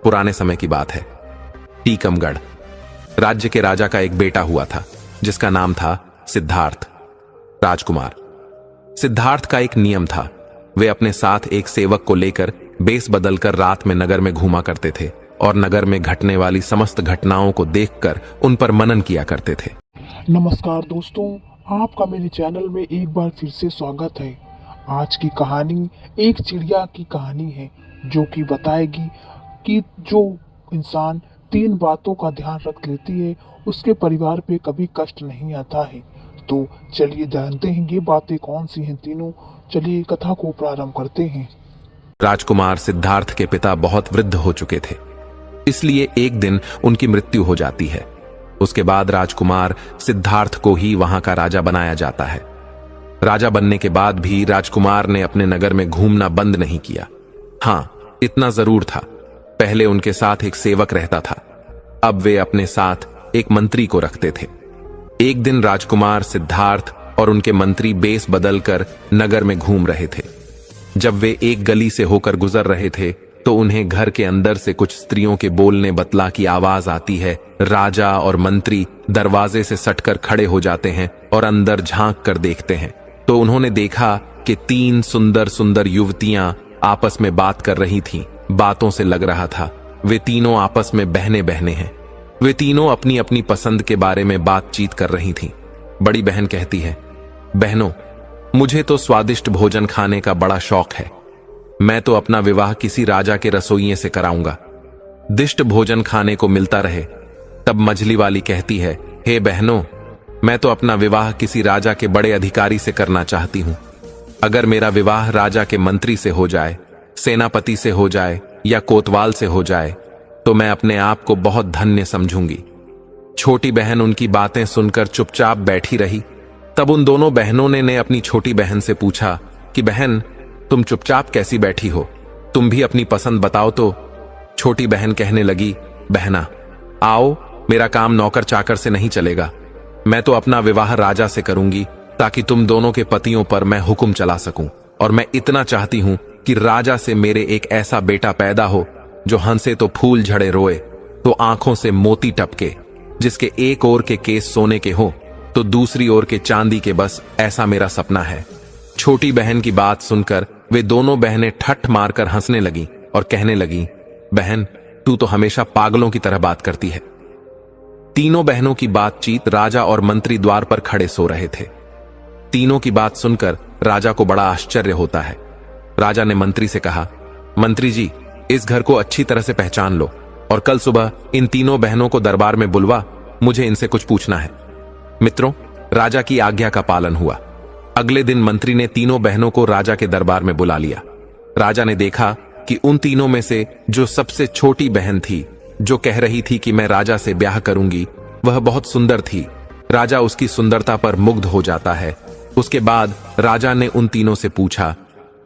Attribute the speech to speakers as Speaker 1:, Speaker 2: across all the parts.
Speaker 1: पुराने समय की बात है। टीकमगढ़ राज्य के राजा का एक बेटा हुआ था जिसका नाम था सिद्धार्थ राजकुमार। सिद्धार्थ का एक नियम था, वे अपने साथ एक सेवक को लेकर बेस बदलकर रात में नगर में घूमा करते थे और नगर में घटने वाली समस्त घटनाओं को देखकर उन पर मनन किया करते थे।
Speaker 2: नमस्कार दोस्तों, आपका मेरे चैनल में एक बार फिर से स्वागत है। आज की कहानी एक चिड़िया की कहानी है जो कि बताएगी कि जो इंसान 3 बातों का ध्यान रख लेती है उसके परिवार पे कभी कष्ट नहीं आता है। तो चलिए जानते हैं ये बातें कौन सी हैं तीनों। चलिए कथा को प्रारंभ करते हैं।
Speaker 1: राजकुमार सिद्धार्थ के पिता बहुत वृद्ध हो चुके थे, इसलिए एक दिन उनकी मृत्यु हो जाती है। उसके बाद राजकुमार सिद्धार्थ को ही वहां का राजा बनाया जाता है। राजा बनने के बाद भी राजकुमार ने अपने नगर में घूमना बंद नहीं किया। हाँ, इतना जरूर था, पहले उनके साथ एक सेवक रहता था, अब वे अपने साथ एक मंत्री को रखते थे। एक दिन राजकुमार सिद्धार्थ और उनके मंत्री बेस बदलकर नगर में घूम रहे थे। जब वे एक गली से होकर गुजर रहे थे तो उन्हें घर के अंदर से कुछ स्त्रियों के बोलने बतला की आवाज आती है। राजा और मंत्री दरवाजे से सटकर खड़े हो जाते हैं और अंदर झांक कर देखते हैं तो उन्होंने देखा कि 3 सुंदर सुंदर युवतियां आपस में बात कर रही थीं। बातों से लग रहा था वे तीनों आपस में बहने बहने हैं। वे तीनों अपनी अपनी पसंद के बारे में बातचीत कर रही थीं। बड़ी बहन कहती है, बहनों, मुझे तो स्वादिष्ट भोजन खाने का बड़ा शौक है। मैं तो अपना विवाह किसी राजा के रसोइये से कराऊंगा, दिष्ट भोजन खाने को मिलता रहे। तब मझली वाली कहती है, हे बहनों, मैं तो अपना विवाह किसी राजा के बड़े अधिकारी से करना चाहती हूं। अगर मेरा विवाह राजा के मंत्री से हो जाए, सेनापति से हो जाए या कोतवाल से हो जाए तो मैं अपने आप को बहुत धन्य समझूंगी। छोटी बहन उनकी बातें सुनकर चुपचाप बैठी रही। तब उन दोनों बहनों ने अपनी छोटी बहन से पूछा कि बहन, तुम चुपचाप कैसी बैठी हो, तुम भी अपनी पसंद बताओ तो। छोटी बहन कहने लगी, बहना, आओ, मेरा काम नौकर चाकर से नहीं चलेगा। मैं तो अपना विवाह राजा से करूंगी ताकि तुम दोनों के पतियों पर मैं हुक्म चला सकूं। और मैं इतना चाहती हूं कि राजा से मेरे एक ऐसा बेटा पैदा हो जो हंसे तो फूल झड़े, रोए तो आंखों से मोती टपके, जिसके एक ओर के केस सोने के हो तो दूसरी ओर के चांदी के, बस ऐसा मेरा सपना है। छोटी बहन की बात सुनकर वे दोनों बहनें ठट्ठ मारकर हंसने लगी और कहने लगी, बहन, तू तो हमेशा पागलों की तरह बात करती है। तीनों बहनों की बातचीत राजा और मंत्री द्वार पर खड़े सो रहे थे। तीनों की बात सुनकर राजा को बड़ा आश्चर्य होता है। राजा ने मंत्री से कहा, मंत्री जी, इस घर को अच्छी तरह से पहचान लो और कल सुबह इन तीनों बहनों को दरबार में बुलवा, मुझे इनसे कुछ पूछना है। मित्रों, राजा की आज्ञा का पालन हुआ। अगले दिन मंत्री ने तीनों बहनों को राजा के दरबार में बुला लिया। राजा ने देखा कि उन तीनों में से जो सबसे छोटी बहन थी, जो कह रही थी कि मैं राजा से ब्याह करूंगी, वह बहुत सुंदर थी। राजा उसकी सुंदरता पर मुग्ध हो जाता है। उसके बाद राजा ने उन तीनों से पूछा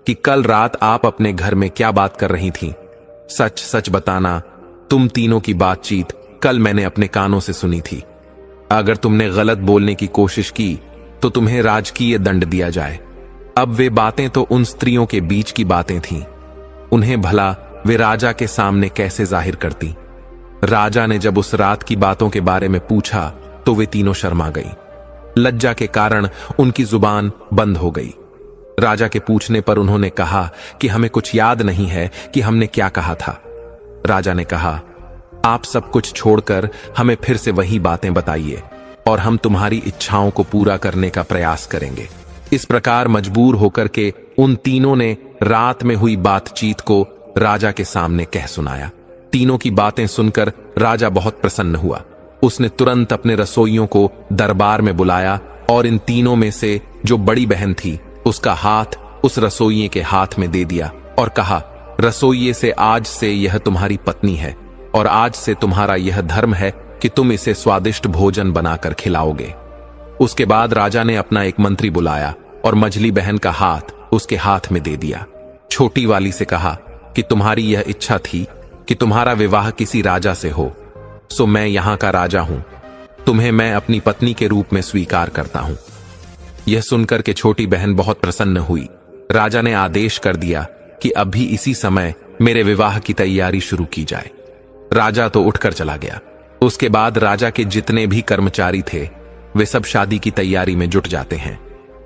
Speaker 1: कि कल रात आप अपने घर में क्या बात कर रही थीं? सच सच बताना, तुम तीनों की बातचीत कल मैंने अपने कानों से सुनी थी। अगर तुमने गलत बोलने की कोशिश की तो तुम्हें राजकीय दंड दिया जाए। अब वे बातें तो उन स्त्रियों के बीच की बातें थीं, उन्हें भला वे राजा के सामने कैसे जाहिर करती। राजा ने जब उस रात की बातों के बारे में पूछा तो वे तीनों शर्मा गई। लज्जा के कारण उनकी जुबान बंद हो गई। राजा के पूछने पर उन्होंने कहा कि हमें कुछ याद नहीं है कि हमने क्या कहा था। राजा ने कहा, आप सब कुछ छोड़कर हमें फिर से वही बातें बताइए और हम तुम्हारी इच्छाओं को पूरा करने का प्रयास करेंगे। इस प्रकार मजबूर होकर के उन तीनों ने रात में हुई बातचीत को राजा के सामने कह सुनाया। तीनों की बातें सुनकर राजा बहुत प्रसन्न हुआ। उसने तुरंत अपने रसोइयों को दरबार में बुलाया और इन तीनों में से जो बड़ी बहन थी उसका हाथ उस रसोइये के हाथ में दे दिया और कहा, रसोइये से आज से यह तुम्हारी पत्नी है और आज से तुम्हारा यह धर्म है कि तुम इसे स्वादिष्ट भोजन बनाकर खिलाओगे। उसके बाद राजा ने अपना एक मंत्री बुलाया और मझली बहन का हाथ उसके हाथ में दे दिया। छोटी वाली से कहा कि तुम्हारी यह इच्छा थी कि तुम्हारा विवाह किसी राजा से हो, सो मैं यहां का राजा हूं, तुम्हें मैं अपनी पत्नी के रूप में स्वीकार करता हूं। यह सुनकर के छोटी बहन बहुत प्रसन्न हुई। राजा ने आदेश कर दिया कि अभी इसी समय मेरे विवाह की तैयारी शुरू की जाए। राजा तो उठकर चला गया। उसके बाद राजा के जितने भी कर्मचारी थे वे सब शादी की तैयारी में जुट जाते हैं।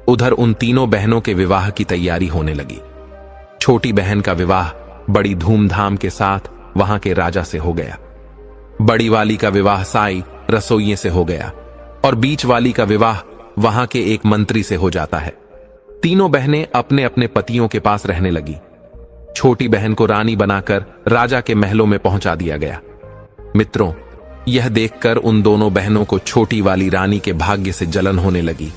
Speaker 1: उधर उन तीनों बहनों के विवाह की तैयारी होने लगी। छोटी बहन का विवाह बड़ी धूमधाम के साथ वहां के राजा से हो गया। बड़ी वाली का विवाह साई रसोइये से हो गया और बीच वाली का विवाह वहां के एक मंत्री से हो जाता है। तीनों बहनें अपने अपने पतियों के पास रहने लगी। छोटी बहन को रानी बनाकर राजा के महलों में पहुंचा दिया गया। मित्रों, यह देखकर उन दोनों बहनों को छोटी वाली रानी के भाग्य से जलन होने लगी।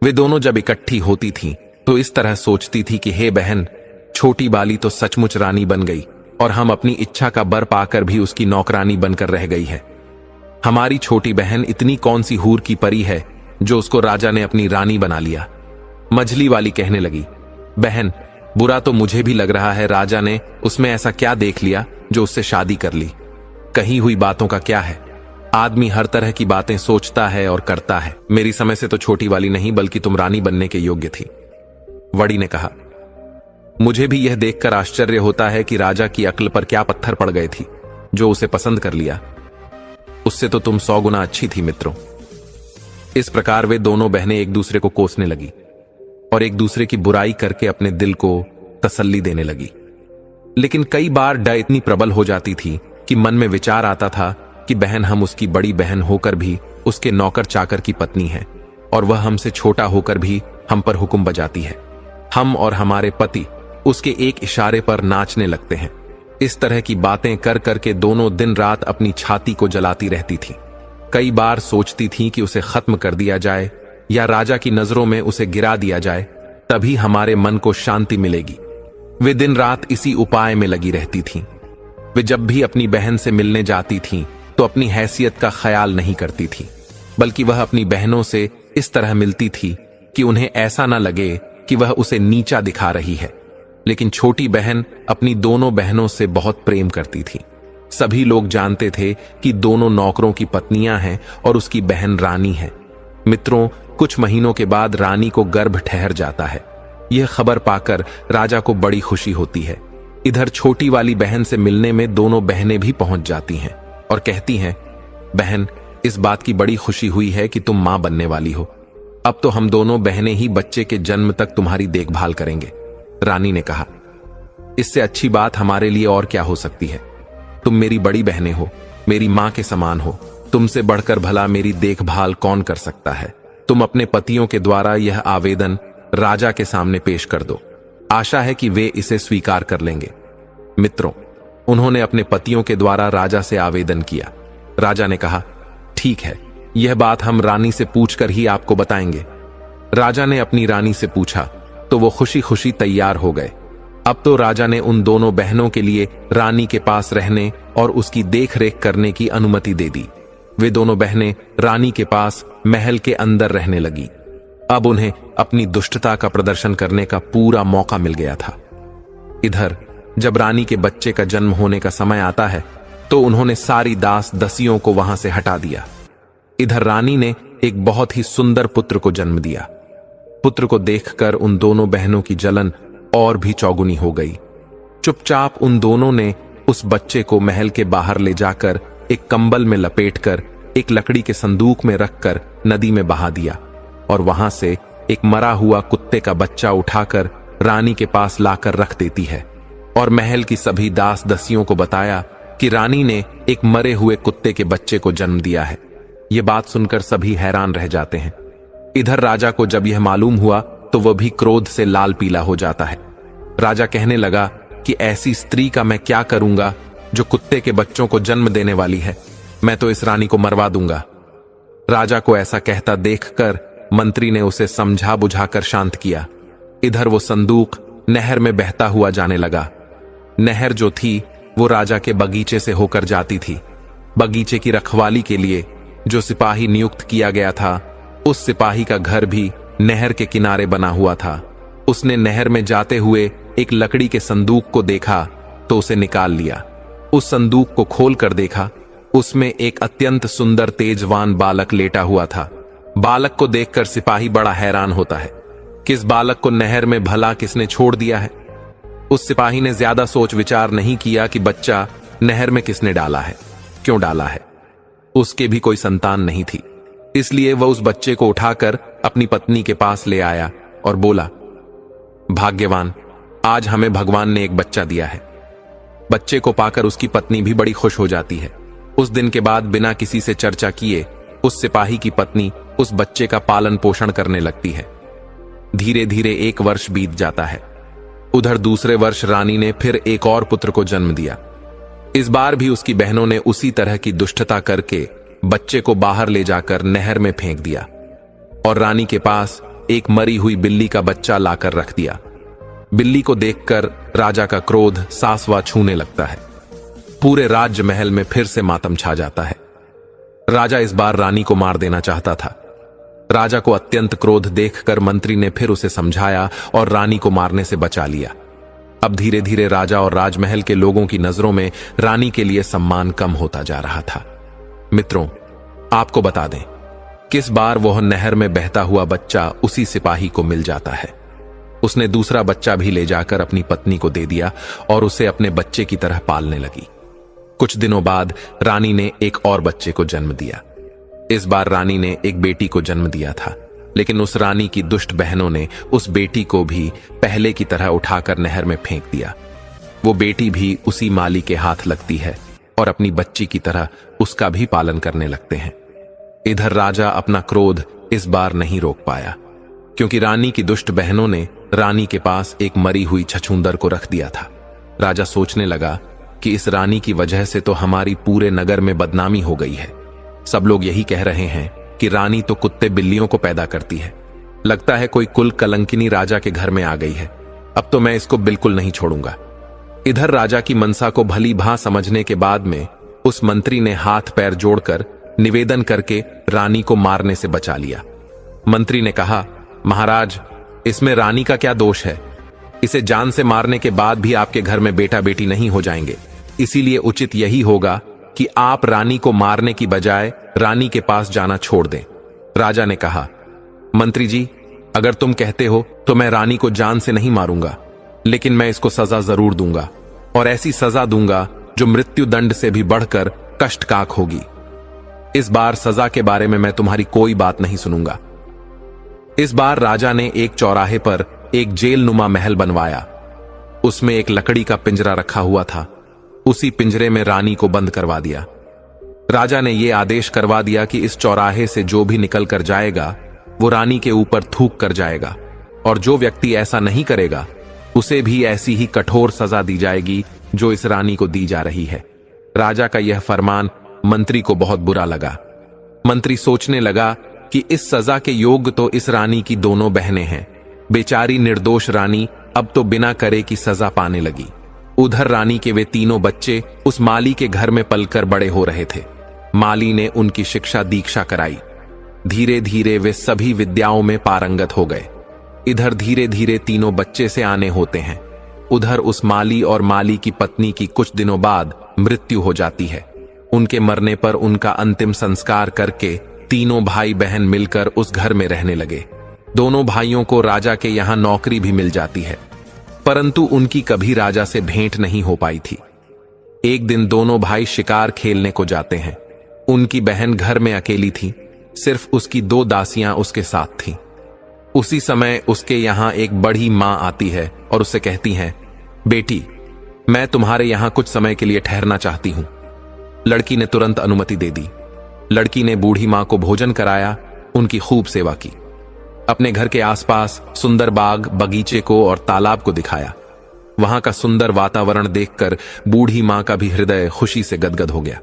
Speaker 1: वे दोनों जब इकट्ठी होती थीं तो इस तरह सोचती थी कि हे बहन, छोटी वाली तो सचमुच रानी बन गई और हम अपनी इच्छा का बर पाकर भी उसकी नौकरानी बनकर रह गई है। हमारी छोटी बहन इतनी कौन सी हूर की परी है जो उसको राजा ने अपनी रानी बना लिया। मझली वाली कहने लगी, बहन, बुरा तो मुझे भी लग रहा है, राजा ने उसमें ऐसा क्या देख लिया जो उससे शादी कर ली। कही हुई बातों का क्या है, आदमी हर तरह की बातें सोचता है और करता है। मेरी समय से तो छोटी वाली नहीं बल्कि तुम रानी बनने के योग्य थी। वड़ी ने कहा, मुझे भी यह देखकर आश्चर्य होता है कि राजा की अक्ल पर क्या पत्थर पड़ गए थी जो उसे पसंद कर लिया। उससे तो तुम 100 गुना अच्छी थी मित्रों। इस प्रकार वे दोनों बहनें एक दूसरे को कोसने लगी और एक दूसरे की बुराई करके अपने दिल को तसल्ली देने लगी। लेकिन कई बार डर इतनी प्रबल हो जाती थी कि मन में विचार आता था कि बहन हम उसकी बड़ी बहन होकर भी उसके नौकर चाकर की पत्नी है और वह हमसे छोटा होकर भी हम पर हुक्म बजाती है। हम और हमारे पति उसके एक इशारे पर नाचने लगते हैं। इस तरह की बातें कर करके दोनों दिन रात अपनी छाती को जलाती रहती थी। कई बार सोचती थी कि उसे खत्म कर दिया जाए या राजा की नजरों में उसे गिरा दिया जाए, तभी हमारे मन को शांति मिलेगी। वे दिन रात इसी उपाय में लगी रहती थीं। वे जब भी अपनी बहन से मिलने जाती थीं तो अपनी हैसियत का ख्याल नहीं करती थी, बल्कि वह अपनी बहनों से इस तरह मिलती थी कि उन्हें ऐसा न लगे कि वह उसे नीचा दिखा रही है। लेकिन छोटी बहन अपनी दोनों बहनों से बहुत प्रेम करती थी। सभी लोग जानते थे कि दोनों नौकरों की पत्नियां हैं और उसकी बहन रानी है। मित्रों, कुछ महीनों के बाद रानी को गर्भ ठहर जाता है। यह खबर पाकर राजा को बड़ी खुशी होती है। इधर छोटी वाली बहन से मिलने में दोनों बहनें भी पहुंच जाती हैं और कहती हैं, बहन, इस बात की बड़ी खुशी हुई है कि तुम मां बनने वाली हो। अब तो हम दोनों बहनें ही बच्चे के जन्म तक तुम्हारी देखभाल करेंगे। रानी ने कहा, इससे अच्छी बात हमारे लिए और क्या हो सकती है। तुम मेरी बड़ी बहनें हो, मेरी मां के समान हो। तुमसे बढ़कर भला मेरी देखभाल कौन कर सकता है। तुम अपने पतियों के द्वारा यह आवेदन राजा के सामने पेश कर दो। आशा है कि वे इसे स्वीकार कर लेंगे। मित्रों, उन्होंने अपने पतियों के द्वारा राजा से आवेदन किया। राजा ने कहा, ठीक है, यह बात हम रानी से पूछकर ही आपको बताएंगे। राजा ने अपनी रानी से पूछा तो वो खुशी खुशी तैयार हो गए। अब तो राजा ने उन दोनों बहनों के लिए रानी के पास रहने और उसकी देखरेख करने की अनुमति दे दी। वे दोनों बहनें रानी के पास महल के अंदर रहने लगी। अब उन्हें अपनी दुष्टता का प्रदर्शन करने का पूरा मौका मिल गया था। इधर जब रानी के बच्चे का जन्म होने का समय आता है तो उन्होंने सारी दास दसियों को वहां से हटा दिया। इधर रानी ने एक बहुत ही सुंदर पुत्र को जन्म दिया। पुत्र को देखकर उन दोनों बहनों की जलन और भी चौगुनी हो गई। चुपचाप उन दोनों ने उस बच्चे को महल के बाहर ले जाकर एक कंबल में लपेटकर एक लकड़ी के संदूक में रखकर नदी में बहा दिया और वहां से एक मरा हुआ कुत्ते का बच्चा उठाकर रानी के पास लाकर रख देती है और महल की सभी दास दसियों को बताया कि रानी ने एक मरे हुए कुत्ते के बच्चे को जन्म दिया है। ये बात सुनकर सभी हैरान रह जाते हैं। इधर राजा को जब यह मालूम हुआ तो वह भी क्रोध से लाल पीला हो जाता है। राजा कहने लगा कि ऐसी स्त्री का मैं क्या करूंगा जो कुत्ते के बच्चों को जन्म देने वाली है। मैं तो इस रानी को मरवा दूंगा। राजा को ऐसा कहता देखकर मंत्री ने उसे समझा बुझाकर शांत किया। इधर वो संदूक नहर में बहता हुआ जाने लगा। नहर जो थी वो राजा के बगीचे से होकर जाती थी। बगीचे की रखवाली के लिए जो सिपाही नियुक्त किया गया था, उस सिपाही का घर भी नहर के किनारे बना हुआ था। उसने नहर में जाते हुए एक लकड़ी के संदूक को देखा तो उसे निकाल लिया। उस संदूक को खोल कर देखा, उसमें एक अत्यंत सुंदर तेजवान बालक लेटा हुआ था। बालक को देखकर सिपाही बड़ा हैरान होता है, किस बालक को नहर में भला किसने छोड़ दिया है। उस सिपाही ने ज्यादा सोच विचार नहीं किया कि बच्चा नहर में किसने डाला है, क्यों डाला है। उसके भी कोई संतान नहीं थी, इसलिए वह उस बच्चे को उठाकर अपनी पत्नी के पास ले आया और बोला, भाग्यवान, आज हमें भगवान ने एक बच्चा दिया है। बच्चे को पाकर उसकी पत्नी भी बड़ी खुश हो जाती है। उस दिन के बाद बिना किसी से चर्चा किए उस सिपाही की पत्नी उस बच्चे का पालन पोषण करने लगती है। धीरे धीरे 1 वर्ष बीत जाता है। उधर दूसरे वर्ष रानी ने फिर एक और पुत्र को जन्म दिया। इस बार भी उसकी बहनों ने उसी तरह की दुष्टता करके बच्चे को बाहर ले जाकर नहर में फेंक दिया और रानी के पास एक मरी हुई बिल्ली का बच्चा लाकर रख दिया। बिल्ली को देखकर राजा का क्रोध सासवा छूने लगता है। पूरे राज्य महल में फिर से मातम छा जाता है। राजा इस बार रानी को मार देना चाहता था। राजा को अत्यंत क्रोध देखकर मंत्री ने फिर उसे समझाया और रानी को मारने से बचा लिया। अब धीरे धीरे राजा और राजमहल के लोगों की नजरों में रानी के लिए सम्मान कम होता जा रहा था। मित्रों, आपको बता दें, किस बार वह नहर में बहता हुआ बच्चा उसी सिपाही को मिल जाता है। उसने दूसरा बच्चा भी ले जाकर अपनी पत्नी को दे दिया और उसे अपने बच्चे की तरह पालने लगी। कुछ दिनों बाद रानी ने एक और बच्चे को जन्म दिया। इस बार रानी ने एक बेटी को जन्म दिया था, लेकिन उस रानी की दुष्ट बहनों ने उस बेटी को भी पहले की तरह उठाकर नहर में फेंक दिया। वो बेटी भी उसी माली के हाथ लगती है और अपनी बच्ची की तरह उसका भी पालन करने लगते हैं। इधर राजा अपना क्रोध इस बार नहीं रोक पाया, क्योंकि रानी की दुष्ट बहनों ने रानी के पास एक मरी हुई छछूंदर को रख दिया था। राजा सोचने लगा कि इस रानी की वजह से तो हमारी पूरे नगर में बदनामी हो गई है। सब लोग यही कह रहे हैं कि रानी तो कुत्ते बिल्लियों को पैदा करती है। लगता है कोई कुल कलंकिनी राजा के घर में आ गई है। अब तो मैं इसको बिल्कुल नहीं छोड़ूंगा। इधर राजा की मनसा को भली भांति समझने के बाद में उस मंत्री ने हाथ पैर जोड़कर निवेदन करके रानी को मारने से बचा लिया। मंत्री ने कहा, महाराज, इसमें रानी का क्या दोष है। इसे जान से मारने के बाद भी आपके घर में बेटा बेटी नहीं हो जाएंगे। इसीलिए उचित यही होगा कि आप रानी को मारने की बजाय रानी के पास जाना छोड़ दें। राजा ने कहा, मंत्री जी, अगर तुम कहते हो तो मैं रानी को जान से नहीं मारूंगा, लेकिन मैं इसको सजा जरूर दूंगा, और ऐसी सजा दूंगा जो मृत्यु दंड से भी बढ़कर कष्टकाक होगी। इस बार सजा के बारे में मैं तुम्हारी कोई बात नहीं सुनूंगा। इस बार राजा ने एक चौराहे पर एक जेल नुमा महल बनवाया। उसमें एक लकड़ी का पिंजरा रखा हुआ था। उसी पिंजरे में रानी को बंद करवा दिया। राजा ने यह आदेश करवा दिया कि इस चौराहे से जो भी निकल कर जाएगा वो रानी के ऊपर थूक कर जाएगा, और जो व्यक्ति ऐसा नहीं करेगा उसे भी ऐसी ही कठोर सजा दी जाएगी जो इस रानी को दी जा रही है। राजा का यह फरमान मंत्री को बहुत बुरा लगा। मंत्री सोचने लगा कि इस सजा के योग्य तो इस रानी की दोनों बहनें हैं। बेचारी निर्दोष रानी अब तो बिना करे की सजा पाने लगी। उधर रानी के वे तीनों बच्चे उस माली के घर में पलकर बड़े हो रहे थे। माली ने उनकी शिक्षा दीक्षा कराई। धीरे धीरे वे सभी विद्याओं में पारंगत हो गए। इधर धीरे धीरे तीनों बच्चे से आने होते हैं। उधर उस माली और माली की पत्नी की कुछ दिनों बाद मृत्यु हो जाती है। उनके मरने पर उनका अंतिम संस्कार करके तीनों भाई बहन मिलकर उस घर में रहने लगे। दोनों भाइयों को राजा के यहां नौकरी भी मिल जाती है, परंतु उनकी कभी राजा से भेंट नहीं हो पाई थी। एक दिन दोनों भाई शिकार खेलने को जाते हैं। उनकी बहन घर में अकेली थी, सिर्फ उसकी 2 दासियां उसके साथ थीं। उसी समय उसके यहां एक बड़ी मां आती है और उससे कहती हैं, बेटी, मैं तुम्हारे यहां कुछ समय के लिए ठहरना चाहती हूं। लड़की ने तुरंत अनुमति दे दी। लड़की ने बूढ़ी मां को भोजन कराया, उनकी खूब सेवा की। अपने घर के आसपास सुंदर बाग, बगीचे को और तालाब को दिखाया। वहां का सुंदर वातावरण देखकर बूढ़ी मां का भी हृदय खुशी से गदगद हो गया।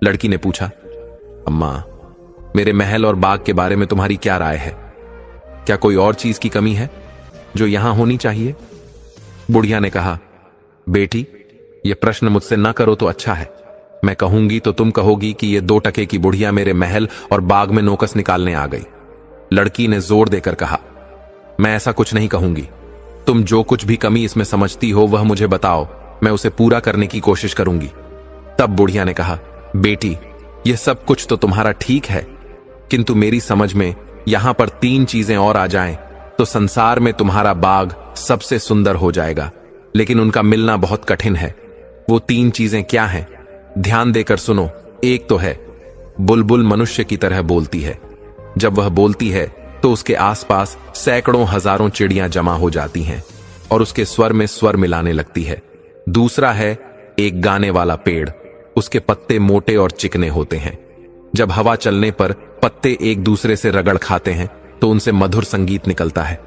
Speaker 1: लड़की ने पूछा, अम्मा, मेरे महल और बाग के बारे में तुम्हारी क्या राय है? क्या कोई और चीज की कमी है जो यहां होनी चाहिए? बुढ़िया ने कहा, बेटी, ये प्रश्न मुझसे न करो तो अच्छा है। मैं कहूंगी तो तुम कहोगी कि ये 2 टके की बुढ़िया मेरे महल और बाग में नोकस निकालने आ गई। लड़की ने जोर देकर कहा, मैं ऐसा कुछ नहीं कहूंगी। तुम जो कुछ भी कमी इसमें समझती हो वह मुझे बताओ, मैं उसे पूरा करने की कोशिश करूंगी। तब बुढ़िया ने कहा, बेटी, ये सब कुछ तो तुम्हारा ठीक है, किंतु मेरी समझ में यहां पर 3 चीजें और आ जाएं तो संसार में तुम्हारा बाग सबसे सुंदर हो जाएगा, लेकिन उनका मिलना बहुत कठिन है। वो 3 चीजें क्या हैं? ध्यान देकर सुनो। एक तो है, बुलबुल मनुष्य की तरह बोलती है। जब वह बोलती है तो उसके आसपास सैकड़ों हजारों चिड़ियां जमा हो जाती हैं और उसके स्वर में स्वर मिलाने लगती है। दूसरा है एक गाने वाला पेड़। उसके पत्ते मोटे और चिकने होते हैं। जब हवा चलने पर पत्ते एक दूसरे से रगड़ खाते हैं तो उनसे मधुर संगीत निकलता है।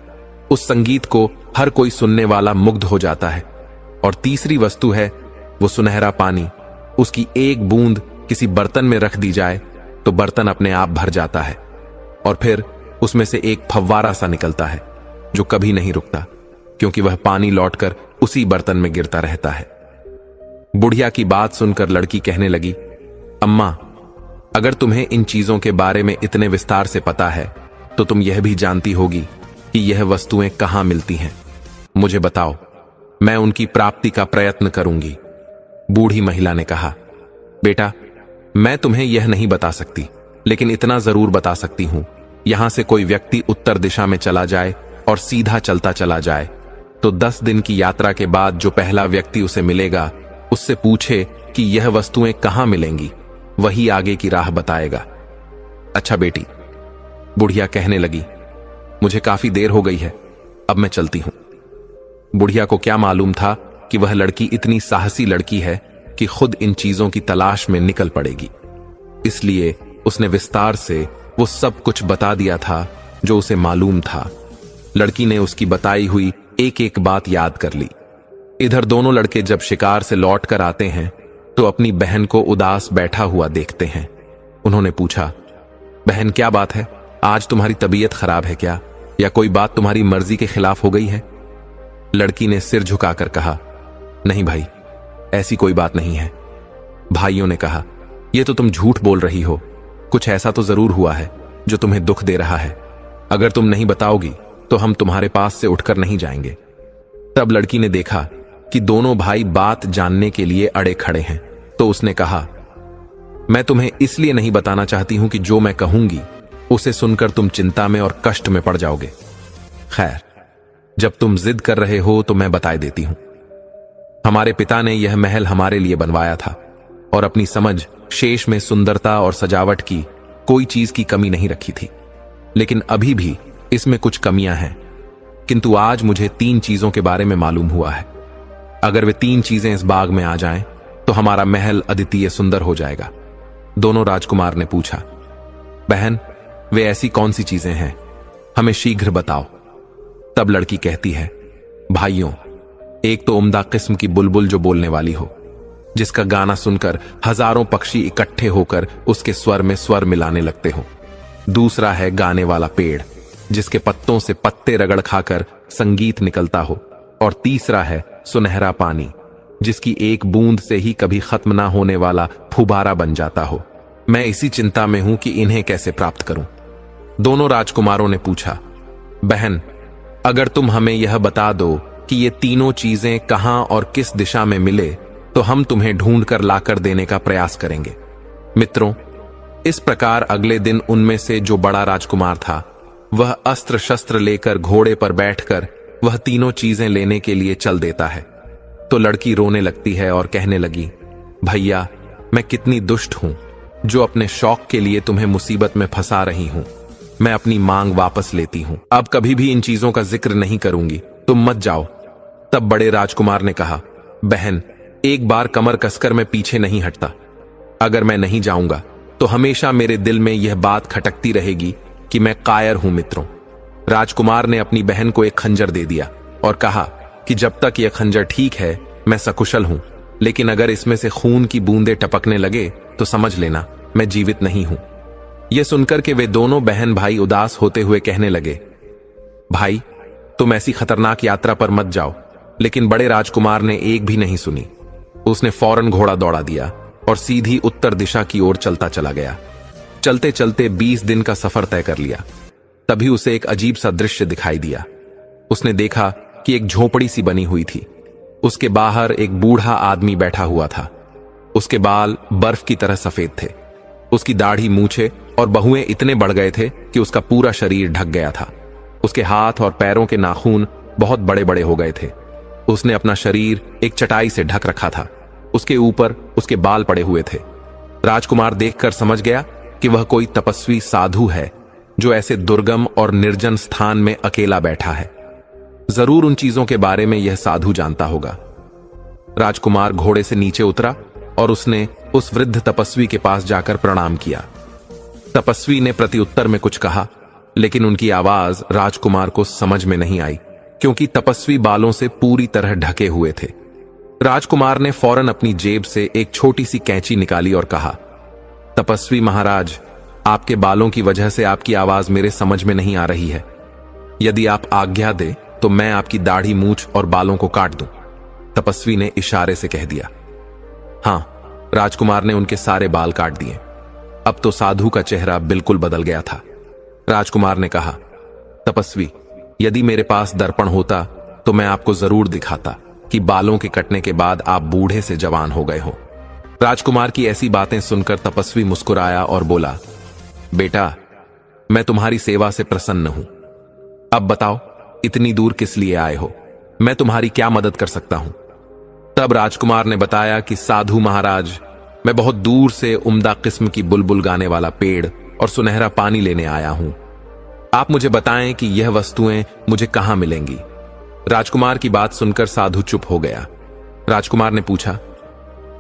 Speaker 1: उस संगीत को हर कोई सुनने वाला मुग्ध हो जाता है। और तीसरी वस्तु है वो सुनहरा पानी। उसकी एक बूंद किसी बर्तन में रख दी जाए तो बर्तन अपने आप भर जाता है और फिर उसमें से एक फव्वारा सा निकलता है जो कभी नहीं रुकता, क्योंकि वह पानी लौटकर उसी बर्तन में गिरता रहता है। बुढ़िया की बात सुनकर लड़की कहने लगी, अम्मा, अगर तुम्हें इन चीजों के बारे में इतने विस्तार से पता है तो तुम यह भी जानती होगी कि यह वस्तुएं कहां मिलती हैं। मुझे बताओ, मैं उनकी प्राप्ति का प्रयत्न करूंगी। बूढ़ी महिला ने कहा, बेटा, मैं तुम्हें यह नहीं बता सकती, लेकिन इतना जरूर बता सकती हूं, यहां से कोई व्यक्ति उत्तर दिशा में चला जाए और सीधा चलता चला जाए तो 10 दिन की यात्रा के बाद जो पहला व्यक्ति उसे मिलेगा उससे पूछे कि यह वस्तुएं कहां मिलेंगी, वही आगे की राह बताएगा। अच्छा बेटी, बुढ़िया कहने लगी, मुझे काफी देर हो गई है, अब मैं चलती हूं। बुढ़िया को क्या मालूम था कि वह लड़की इतनी साहसी लड़की है कि खुद इन चीजों की तलाश में निकल पड़ेगी। इसलिए उसने विस्तार से वो सब कुछ बता दिया था जो उसे मालूम था। लड़की ने उसकी बताई हुई एक एक बात याद कर ली। इधर दोनों लड़के जब शिकार से लौट कर आते हैं तो अपनी बहन को उदास बैठा हुआ देखते हैं। उन्होंने पूछा, बहन, क्या बात है? आज तुम्हारी तबीयत खराब है क्या, या कोई बात तुम्हारी मर्जी के खिलाफ हो गई है? लड़की ने सिर झुकाकर कहा, नहीं भाई, ऐसी कोई बात नहीं है। भाइयों ने कहा, यह तो तुम झूठ बोल रही हो, कुछ ऐसा तो जरूर हुआ है जो तुम्हें दुख दे रहा है। अगर तुम नहीं बताओगी तो हम तुम्हारे पास से उठकर नहीं जाएंगे। तब लड़की ने देखा कि दोनों भाई बात जानने के लिए अड़े खड़े हैं, तो उसने कहा, मैं तुम्हें इसलिए नहीं बताना चाहती हूं कि जो मैं कहूंगी उसे सुनकर तुम चिंता में और कष्ट में पड़ जाओगे। खैर, जब तुम जिद कर रहे हो तो मैं बता देती हूं। हमारे पिता ने यह महल हमारे लिए बनवाया था और अपनी समझ शेष में सुंदरता और सजावट की कोई चीज की कमी नहीं रखी थी, लेकिन अभी भी इसमें कुछ कमियां हैं। किंतु आज मुझे 3 चीजों के बारे में मालूम हुआ है। अगर वे 3 चीजें इस बाग में आ जाएं तो हमारा महल अद्वितीय सुंदर हो जाएगा। दोनों राजकुमार ने पूछा, बहन, वे ऐसी कौन सी चीजें हैं, हमें शीघ्र बताओ। तब लड़की कहती है, भाइयों, एक तो उम्दा किस्म की बुलबुल जो बोलने वाली हो, जिसका गाना सुनकर हजारों पक्षी इकट्ठे होकर उसके स्वर में स्वर मिलाने लगते हो। दूसरा है गाने वाला पेड़, जिसके पत्तों से पत्ते रगड़ खाकर संगीत निकलता हो। और तीसरा है सुनहरा पानी, जिसकी एक बूंद से ही कभी खत्म ना होने वाला फुबारा बन जाता हो। मैं इसी चिंता में हूं कि इन्हें कैसे प्राप्त करूं। दोनों राजकुमारों ने पूछा, बहन, अगर तुम हमें यह बता दो कि ये तीनों चीजें कहां और किस दिशा में मिले तो हम तुम्हें ढूंढ कर लाकर देने का प्रयास करेंगे। मित्रों, इस प्रकार अगले दिन उनमें से जो बड़ा राजकुमार था वह अस्त्र शस्त्र लेकर घोड़े पर बैठकर वह तीनों चीजें लेने के लिए चल देता है। तो लड़की रोने लगती है और कहने लगी, भैया, मैं कितनी दुष्ट हूं जो अपने शौक के लिए तुम्हें मुसीबत में फंसा रही हूं। मैं अपनी मांग वापस लेती हूं, अब कभी भी इन चीजों का जिक्र नहीं करूंगी, तुम मत जाओ। तब बड़े राजकुमार ने कहा, बहन, एक बार कमर कसकर मैं पीछे नहीं हटता। अगर मैं नहीं जाऊंगा तो हमेशा मेरे दिल में यह बात खटकती रहेगी कि मैं कायर हूं। मित्रों, राजकुमार ने अपनी बहन को एक खंजर दे दिया और कहा कि जब तक यह खंजर ठीक है मैं सकुशल हूं, लेकिन अगर इसमें से खून की बूंदें टपकने लगे तो समझ लेना मैं जीवित नहीं हूं। यह सुनकर के वे दोनों बहन भाई उदास होते हुए कहने लगे, भाई, तुम ऐसी खतरनाक यात्रा पर मत जाओ। लेकिन बड़े राजकुमार ने एक भी नहीं सुनी। उसने फौरन घोड़ा दौड़ा दिया और सीधी उत्तर दिशा की ओर चलता चला गया। चलते चलते 20 दिन का सफर तय कर लिया। तभी उसे एक अजीब सा दृश्य दिखाई दिया। उसने देखा कि एक झोपड़ी सी बनी हुई थी। उसके बाहर एक बूढ़ा आदमी बैठा हुआ था। उसके बाल बर्फ की तरह सफेद थे। उसकी दाढ़ी, मूछें और बहुएं इतने बढ़ गए थे कि उसका पूरा शरीर ढक गया था। उसके हाथ और पैरों के नाखून बहुत बड़े बड़े हो गए थे। उसने अपना शरीर एक चटाई से ढक रखा था उसके ऊपर उसके बाल पड़े हुए थे। राजकुमार देखकर समझ गया कि वह कोई तपस्वी साधु है जो ऐसे दुर्गम और निर्जन स्थान में अकेला बैठा है। जरूर उन चीजों के बारे में यह साधु जानता होगा। राजकुमार घोड़े से नीचे उतरा और उसने उस वृद्ध तपस्वी के पास जाकर प्रणाम किया। तपस्वी ने प्रत्युत्तर में कुछ कहा, लेकिन उनकी आवाज राजकुमार को समझ में नहीं आई, क्योंकि तपस्वी बालों से पूरी तरह ढके हुए थे। राजकुमार ने फौरन अपनी जेब से एक छोटी सी कैंची निकाली और कहा, तपस्वी महाराज, आपके बालों की वजह से आपकी आवाज मेरे समझ में नहीं आ रही है। यदि आप आज्ञा दे तो मैं आपकी दाढ़ी, मूछ और बालों को काट दूं। तपस्वी ने इशारे से कह दिया। हां, राजकुमार ने उनके सारे बाल काट दिए। अब तो साधु का चेहरा बिल्कुल बदल गया था। राजकुमार ने कहा, तपस्वी, यदि मेरे पास दर्पण होता तो मैं आपको जरूर दिखाता कि बालों के कटने के बाद आप बूढ़े से जवान हो गए हो। राजकुमार की ऐसी बातें सुनकर तपस्वी मुस्कुराया और बोला, बेटा, मैं तुम्हारी सेवा से प्रसन्न हूं। अब बताओ, इतनी दूर किस लिए आए हो? मैं तुम्हारी क्या मदद कर सकता हूं? तब राजकुमार ने बताया कि साधु महाराज, मैं बहुत दूर से उम्दा किस्म की बुलबुल गाने वाला पेड़ और सुनहरा पानी लेने आया हूं। आप मुझे बताएं कि यह वस्तुएं मुझे कहां मिलेंगी। राजकुमार की बात सुनकर साधु चुप हो गया। राजकुमार ने पूछा,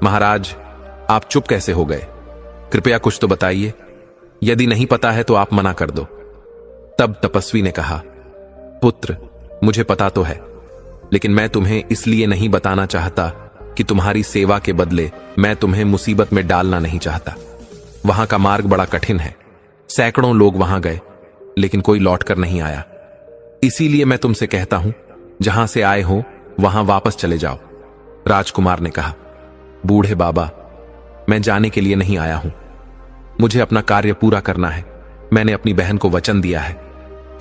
Speaker 1: महाराज, आप चुप कैसे हो गए? कृपया कुछ तो बताइए। यदि नहीं पता है तो आप मना कर दो। तब तपस्वी ने कहा, पुत्र, मुझे पता तो है, लेकिन मैं तुम्हें इसलिए नहीं बताना चाहता कि तुम्हारी सेवा के बदले मैं तुम्हें मुसीबत में डालना नहीं चाहता। वहां का मार्ग बड़ा कठिन है। सैकड़ों लोग वहां गए, लेकिन कोई लौटकर नहीं आया। इसीलिए मैं तुमसे कहता हूं, जहां से आए हो वहां वापस चले जाओ। राजकुमार ने कहा, बूढ़े बाबा, मैं जाने के लिए नहीं आया हूं। मुझे अपना कार्य पूरा करना है। मैंने अपनी बहन को वचन दिया है।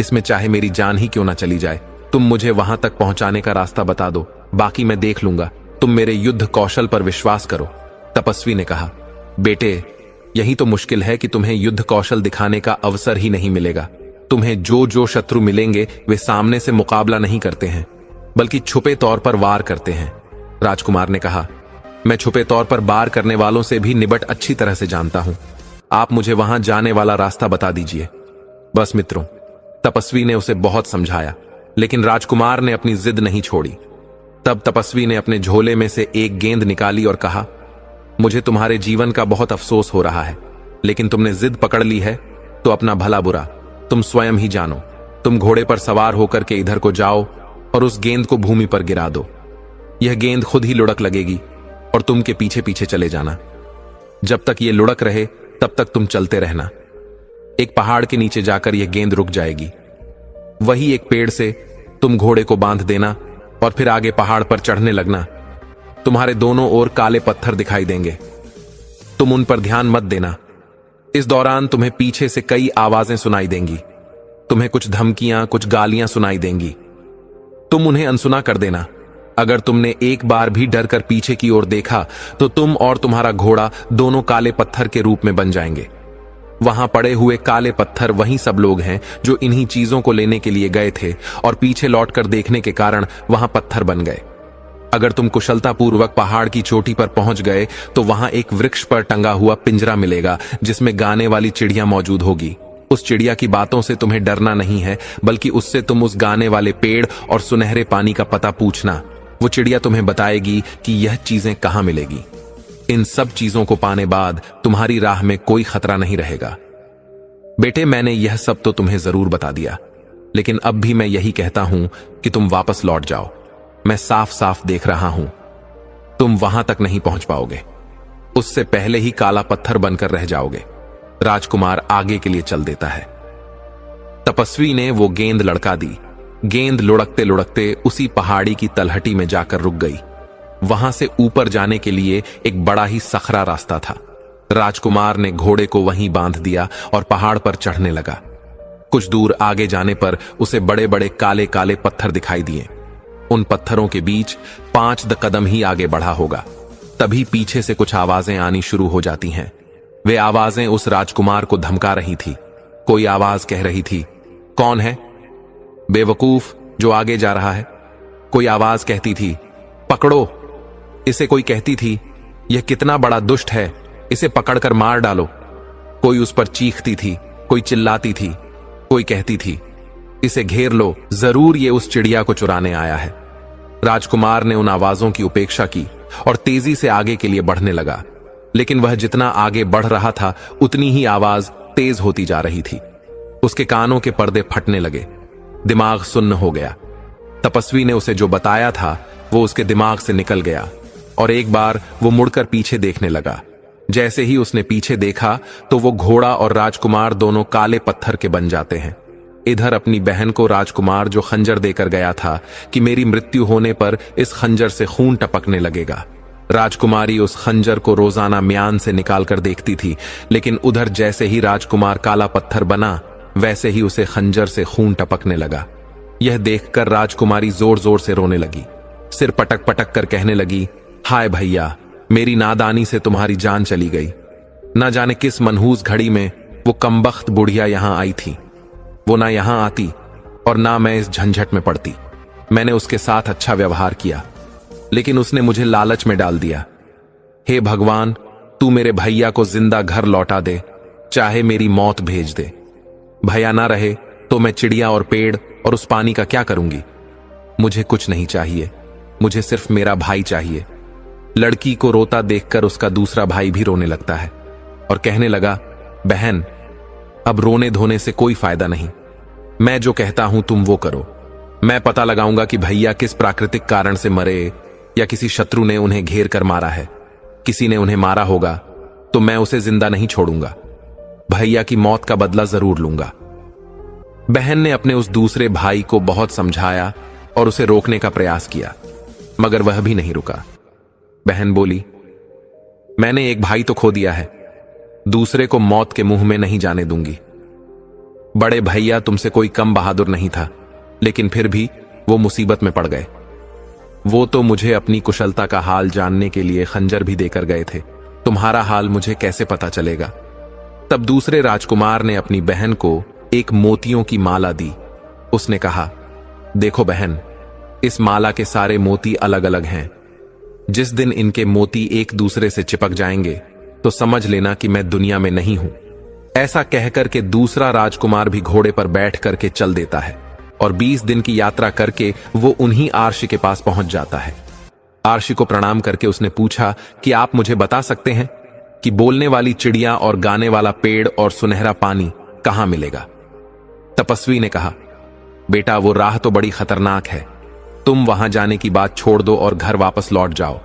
Speaker 1: इसमें चाहे मेरी जान ही क्यों ना चली जाए। तुम मुझे वहां तक पहुंचाने का रास्ता बता दो, बाकी मैं देख लूंगा। तुम मेरे युद्ध कौशल पर विश्वास करो। तपस्वी ने कहा, बेटे, यही तो मुश्किल है कि तुम्हें युद्ध कौशल दिखाने का अवसर ही नहीं मिलेगा। तुम्हें जो जो शत्रु मिलेंगे वे सामने से मुकाबला नहीं करते हैं, बल्कि छुपे तौर पर वार करते हैं। राजकुमार ने कहा, मैं छुपे तौर पर वार करने वालों से भी निबट अच्छी तरह से जानता हूं। आप मुझे वहां जाने वाला रास्ता बता दीजिए। बस मित्रों, तपस्वी ने उसे बहुत समझाया, लेकिन राजकुमार ने अपनी जिद नहीं छोड़ी। तब तपस्वी ने अपने झोले में से एक गेंद निकाली और कहा, मुझे तुम्हारे जीवन का बहुत अफसोस हो रहा है, लेकिन तुमने जिद पकड़ ली है तो अपना भला बुरा तुम स्वयं ही जानो। तुम घोड़े पर सवार होकर के इधर को जाओ और उस गेंद को भूमि पर गिरा दो। यह गेंद खुद ही लुढ़क लगेगी और तुम के पीछे पीछे चले जाना। जब तक यह लुढ़क रहे तब तक तुम चलते रहना। एक पहाड़ के नीचे जाकर यह गेंद रुक जाएगी। वही एक पेड़ से तुम घोड़े को बांध देना और फिर आगे पहाड़ पर चढ़ने लगना। तुम्हारे दोनों ओर काले पत्थर दिखाई देंगे। तुम उन पर ध्यान मत देना। इस दौरान तुम्हें पीछे से कई आवाजें सुनाई देंगी। तुम्हें कुछ धमकियां, कुछ गालियां सुनाई देंगी। तुम उन्हें अनसुना कर देना। अगर तुमने एक बार भी डर कर पीछे की ओर देखा तो तुम और तुम्हारा घोड़ा दोनों काले पत्थर के रूप में बन जाएंगे। वहां पड़े हुए काले पत्थर वही सब लोग हैं जो इन्हीं चीजों को लेने के लिए गए थे और पीछे लौटकर देखने के कारण वहां पत्थर बन गए। अगर तुम कुशलतापूर्वक पहाड़ की चोटी पर पहुंच गए तो वहां एक वृक्ष पर टंगा हुआ पिंजरा मिलेगा जिसमें गाने वाली चिड़िया मौजूद होगी। उस चिड़िया की बातों से तुम्हें डरना नहीं है, बल्कि उससे तुम उस गाने वाले पेड़ और सुनहरे पानी का पता पूछना। वो चिड़िया तुम्हें बताएगी कि यह चीजें कहां मिलेगी। इन सब चीजों को पाने बाद तुम्हारी राह में कोई खतरा नहीं रहेगा। बेटे, मैंने यह सब तो तुम्हें जरूर बता दिया, लेकिन अब भी मैं यही कहता हूं कि तुम वापस लौट जाओ। मैं साफ साफ देख रहा हूं, तुम वहां तक नहीं पहुंच पाओगे। उससे पहले ही काला पत्थर बनकर रह जाओगे। राजकुमार आगे के लिए चल देता है। तपस्वी ने वो गेंद लड़का दी। गेंद लुढ़कते लुढ़कते उसी पहाड़ी की तलहटी में जाकर रुक गई। वहां से ऊपर जाने के लिए एक बड़ा ही सखरा रास्ता था। राजकुमार ने घोड़े को वहीं बांध दिया और पहाड़ पर चढ़ने लगा। कुछ दूर आगे जाने पर उसे बड़े बड़े काले काले पत्थर दिखाई दिए। उन पत्थरों के बीच 5 कदम ही आगे बढ़ा होगा, तभी पीछे से कुछ आवाजें आनी शुरू हो जाती हैं। वे आवाजें उस राजकुमार को धमका रही थी। कोई आवाज कह रही थी, कौन है बेवकूफ जो आगे जा रहा है। कोई आवाज कहती थी, पकड़ो इसे। कोई कहती थी, यह कितना बड़ा दुष्ट है, इसे पकड़कर मार डालो। कोई उस पर चीखती थी, कोई चिल्लाती थी, कोई कहती थी, इसे घेर लो, जरूर ये उस चिड़िया को चुराने आया है। राजकुमार ने उन आवाजों की उपेक्षा की और तेजी से आगे के लिए बढ़ने लगा, लेकिन वह जितना आगे बढ़ रहा था उतनी ही आवाज तेज होती जा रही थी। उसके कानों के पर्दे फटने लगे, दिमाग सुन्न हो गया। तपस्वी ने उसे जो बताया था वो उसके दिमाग से निकल गया और एक बार वो मुड़कर पीछे देखने लगा। जैसे ही उसने पीछे देखा तो वो घोड़ा और राजकुमार दोनों काले पत्थर के बन जाते हैं। इधर अपनी बहन को राजकुमार जो खंजर देकर गया था कि मेरी मृत्यु होने पर इस खंजर से खून टपकने लगेगा। राजकुमारी उस खंजर को रोजाना म्यान से निकालकर देखती थी, लेकिन उधर जैसे ही राजकुमार काला पत्थर बना वैसे ही उसे खंजर से खून टपकने लगा। यह देखकर राजकुमारी जोर जोर से रोने लगी, सिर पटक पटक कर कहने लगी, हाय भैया, मेरी नादानी से तुम्हारी जान चली गई। न जाने किस मनहूस घड़ी में वो कमबख्त बुढ़िया यहां आई थी। वो ना यहां आती और ना मैं इस झंझट में पड़ती। मैंने उसके साथ अच्छा व्यवहार किया, लेकिन उसने मुझे लालच में डाल दिया। हे भगवान, तू मेरे भैया को जिंदा घर लौटा दे, चाहे मेरी मौत भेज दे। भैया ना रहे तो मैं चिड़िया और पेड़ और उस पानी का क्या करूंगी? मुझे कुछ नहीं चाहिए, मुझे सिर्फ मेरा भाई चाहिए। लड़की को रोता देखकर उसका दूसरा भाई भी रोने लगता है और कहने लगा, बहन, अब रोने धोने से कोई फायदा नहीं। मैं जो कहता हूं तुम वो करो। मैं पता लगाऊंगा कि भैया किस प्राकृतिक कारण से मरे या किसी शत्रु ने उन्हें घेर कर मारा है। किसी ने उन्हें मारा होगा तो मैं उसे जिंदा नहीं छोड़ूंगा। भैया की मौत का बदला जरूर लूंगा। बहन ने अपने उस दूसरे भाई को बहुत समझाया और उसे रोकने का प्रयास किया, मगर वह भी नहीं रुका। बहन बोली, मैंने एक भाई तो खो दिया है, दूसरे को मौत के मुंह में नहीं जाने दूंगी। बड़े भैया तुमसे कोई कम बहादुर नहीं था, लेकिन फिर भी वो मुसीबत में पड़ गए। वो तो मुझे अपनी कुशलता का हाल जानने के लिए खंजर भी देकर गए थे। तुम्हारा हाल मुझे कैसे पता चलेगा? तब दूसरे राजकुमार ने अपनी बहन को एक मोतियों की माला दी। उसने कहा, देखो बहन, इस माला के सारे मोती अलग अलग हैं। जिस दिन इनके मोती एक दूसरे से चिपक जाएंगे तो समझ लेना कि मैं दुनिया में नहीं हूं। ऐसा कहकर के दूसरा राजकुमार भी घोड़े पर बैठ करके चल देता है और 20 दिन की यात्रा करके वो उन्हीं आर्षि के पास पहुंच जाता है। आर्षि को प्रणाम करके उसने पूछा कि आप मुझे बता सकते हैं कि बोलने वाली चिड़िया और गाने वाला पेड़ और सुनहरा पानी कहां मिलेगा? तपस्वी ने कहा, बेटा, वो राह तो बड़ी खतरनाक है। तुम वहां जाने की बात छोड़ दो और घर वापस लौट जाओ।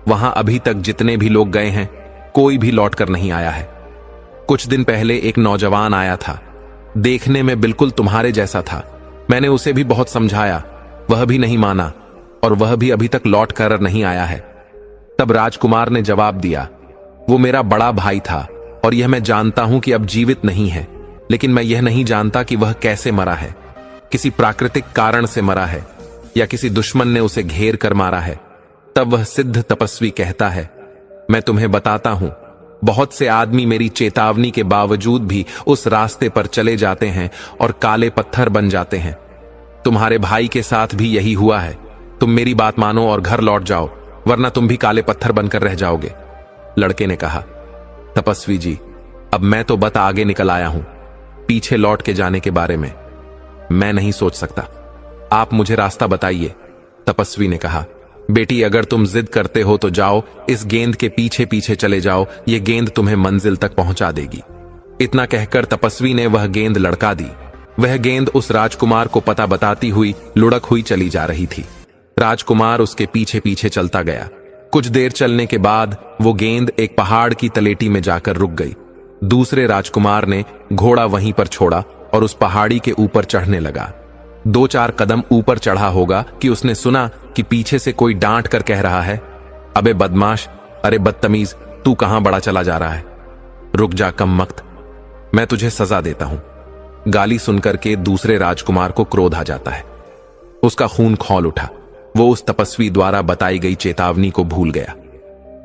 Speaker 1: वहां अभी तक जितने भी लोग गए हैं कोई भी लौट कर नहीं आया है। कुछ दिन पहले एक नौजवान आया था, देखने में बिल्कुल तुम्हारे जैसा था। मैंने उसे भी बहुत समझाया, वह भी नहीं माना और वह भी अभी तक लौट कर नहीं आया है। तब राजकुमार ने जवाब दिया, वो मेरा बड़ा भाई था और यह मैं जानता हूं कि अब जीवित नहीं है, लेकिन मैं यह नहीं जानता कि वह कैसे मरा है। किसी प्राकृतिक कारण से मरा है या किसी दुश्मन ने उसे घेर कर मारा है। तब वह सिद्ध तपस्वी कहता है, मैं तुम्हें बताता हूं, बहुत से आदमी मेरी चेतावनी के बावजूद भी उस रास्ते पर चले जाते हैं और काले पत्थर बन जाते हैं। तुम्हारे भाई के साथ भी यही हुआ है। तुम मेरी बात मानो और घर लौट जाओ, वरना तुम भी काले पत्थर बनकर रह जाओगे। लड़के ने कहा, तपस्वी जी, अब मैं तो बत आगे निकल आया हूं, पीछे लौट के जाने के बारे में मैं नहीं सोच सकता। आप मुझे रास्ता बताइए। तपस्वी ने कहा, बेटी, अगर तुम जिद करते हो तो जाओ, इस गेंद के पीछे पीछे चले जाओ, यह गेंद तुम्हें मंजिल तक पहुंचा देगी। इतना कहकर तपस्वी ने वह गेंद लड़का दी। वह गेंद उस राजकुमार को पता बताती हुई लुढ़क हुई चली जा रही थी। राजकुमार उसके पीछे पीछे चलता गया। कुछ देर चलने के बाद वो गेंद एक पहाड़ की तलेटी में जाकर रुक गई। दूसरे राजकुमार ने घोड़ा वहीं पर छोड़ा और उस पहाड़ी के ऊपर चढ़ने लगा। 2-4 कदम ऊपर चढ़ा होगा कि उसने सुना कि पीछे से कोई डांट कर कह रहा है, अबे बदमाश, अरे बदतमीज, तू कहां बड़ा चला जा रहा है? रुक जा कमबख्त, मैं तुझे सजा देता हूं। गाली सुनकर के दूसरे राजकुमार को क्रोध आ जाता है। उसका खून खौल उठा। वो उस तपस्वी द्वारा बताई गई चेतावनी को भूल गया।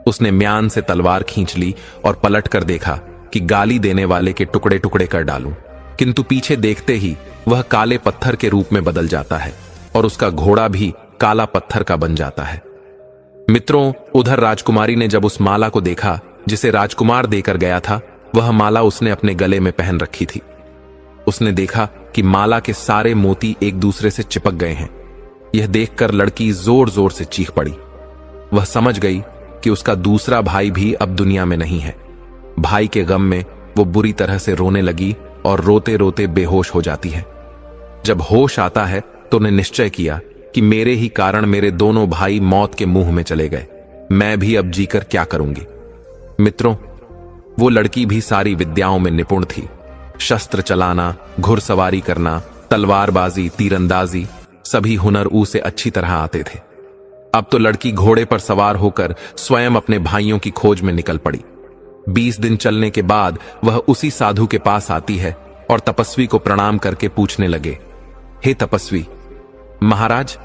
Speaker 1: उसने म्यान से तलवार खींच ली और पलट कर देखा कि गाली देने वाले के टुकड़े टुकड़े कर डालूं, किंतु पीछे देखते ही वह काले पत्थर के रूप में बदल जाता है और उसका घोड़ा भी काला पत्थर का बन जाता है। मित्रों, उधर राजकुमारी ने जब उस माला को देखा जिसे राजकुमार देकर गया था, वह माला उसने अपने गले में पहन रखी थी। उसने देखा कि माला के सारे मोती एक दूसरे से चिपक गए हैं। यह देखकर लड़की जोर जोर से चीख पड़ी। वह समझ गई कि उसका दूसरा भाई भी अब दुनिया में नहीं है। भाई के गम में वो बुरी तरह से रोने लगी और रोते रोते बेहोश हो जाती है। जब होश आता है तो ने निश्चय किया कि मेरे ही कारण मेरे दोनों भाई मौत के मुंह में चले गए। मैं भी अब जीकर क्या करूंगी। मित्रों, वो लड़की भी सारी विद्याओं में निपुण थी। शस्त्र चलाना, घुड़सवारी करना, तलवारबाजी, तीरंदाजी, सभी हुनर उसे अच्छी तरह आते थे। अब तो लड़की घोड़े पर सवार होकर स्वयं अपने भाइयों की खोज में निकल पड़ी। 20 दिन चलने के बाद वह उसी साधु के पास आती है और तपस्वी को प्रणाम करके पूछने लगे, हे तपस्वी महाराज,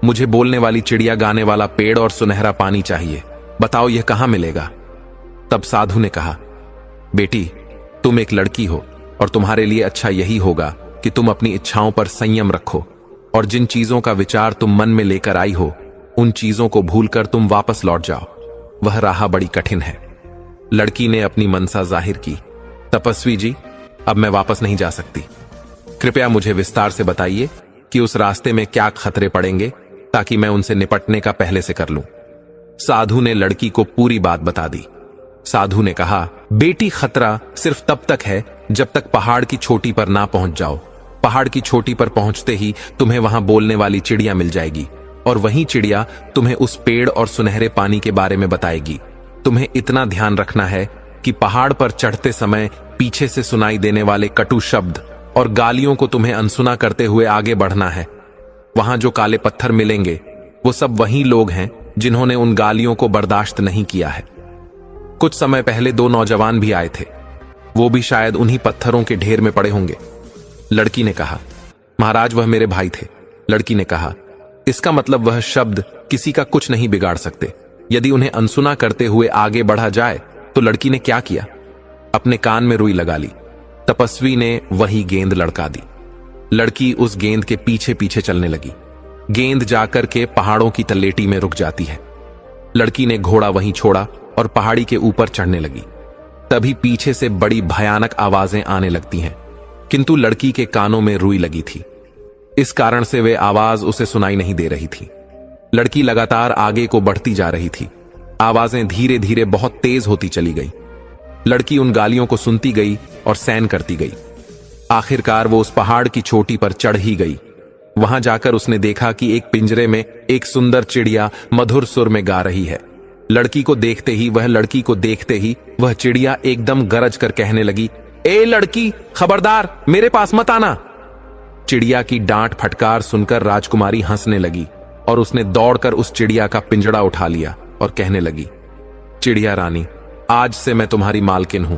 Speaker 1: मुझे बोलने वाली चिड़िया, गाने वाला पेड़ और सुनहरा पानी चाहिए। बताओ यह कहां मिलेगा। तब साधु ने कहा, बेटी, तुम एक लड़की हो और तुम्हारे लिए अच्छा यही होगा कि तुम अपनी इच्छाओं पर संयम रखो और जिन चीजों का विचार तुम मन में लेकर आई हो उन चीजों को भूलकर तुम वापस लौट जाओ। वह राह बड़ी कठिन है। लड़की ने अपनी मनसा जाहिर की, तपस्वी जी, अब मैं वापस नहीं जा सकती। कृपया मुझे विस्तार से बताइए कि उस रास्ते में क्या खतरे पड़ेंगे ताकि मैं उनसे निपटने का पहले से कर लूं। साधु ने लड़की को पूरी बात बता दी। साधु ने कहा, बेटी, खतरा सिर्फ तब तक है जब तक पहाड़ की चोटी पर ना पहुंच जाओ। पहाड़ की चोटी पर पहुंचते ही तुम्हें वहां बोलने वाली चिड़िया मिल जाएगी और वही चिड़िया तुम्हें उस पेड़ और सुनहरे पानी के बारे में बताएगी। तुम्हें इतना ध्यान रखना है कि पहाड़ पर चढ़ते समय पीछे से सुनाई देने वाले कटु शब्द और गालियों को तुम्हें अनसुना करते हुए आगे बढ़ना है। वहां जो काले पत्थर मिलेंगे वो सब वही लोग हैं जिन्होंने उन गालियों को बर्दाश्त नहीं किया है। कुछ समय पहले 2 नौजवान भी आए थे, वो भी शायद उन्हीं पत्थरों के ढेर में पड़े होंगे। लड़की ने कहा, महाराज, वह मेरे भाई थे। लड़की ने कहा, इसका मतलब वह शब्द किसी का कुछ नहीं बिगाड़ सकते। यदि उन्हें अनसुना करते हुए आगे बढ़ा जाए तो लड़की ने क्या किया, अपने कान में रुई लगा ली। तपस्वी ने वही गेंद लड़का दी। लड़की उस गेंद के पीछे पीछे चलने लगी। गेंद जाकर के पहाड़ों की तलेटी में रुक जाती है। लड़की ने घोड़ा वहीं छोड़ा और पहाड़ी के ऊपर चढ़ने लगी। तभी पीछे से बड़ी भयानक आवाजें आने लगती हैं, किंतु लड़की के कानों में रुई लगी थी। इस कारण से वे आवाज उसे सुनाई नहीं दे रही थी। लड़की लगातार आगे को बढ़ती जा रही थी। आवाजें धीरे धीरे बहुत तेज होती चली गई। लड़की उन गालियों को सुनती गई और सहन करती गई। आखिरकार वो उस पहाड़ की चोटी पर चढ़ ही गई। वहां जाकर उसने देखा कि एक पिंजरे में एक सुंदर चिड़िया मधुर सुर में गा रही है। लड़की को देखते ही वह चिड़िया एकदम गरज कर कहने लगी, ए लड़की, खबरदार, मेरे पास मत आना। चिड़िया की डांट फटकार सुनकर राजकुमारी हंसने लगी और उसने दौड़कर उस चिड़िया का पिंजड़ा उठा लिया और कहने लगी, चिड़िया रानी, आज से मैं तुम्हारी मालकिन हूं।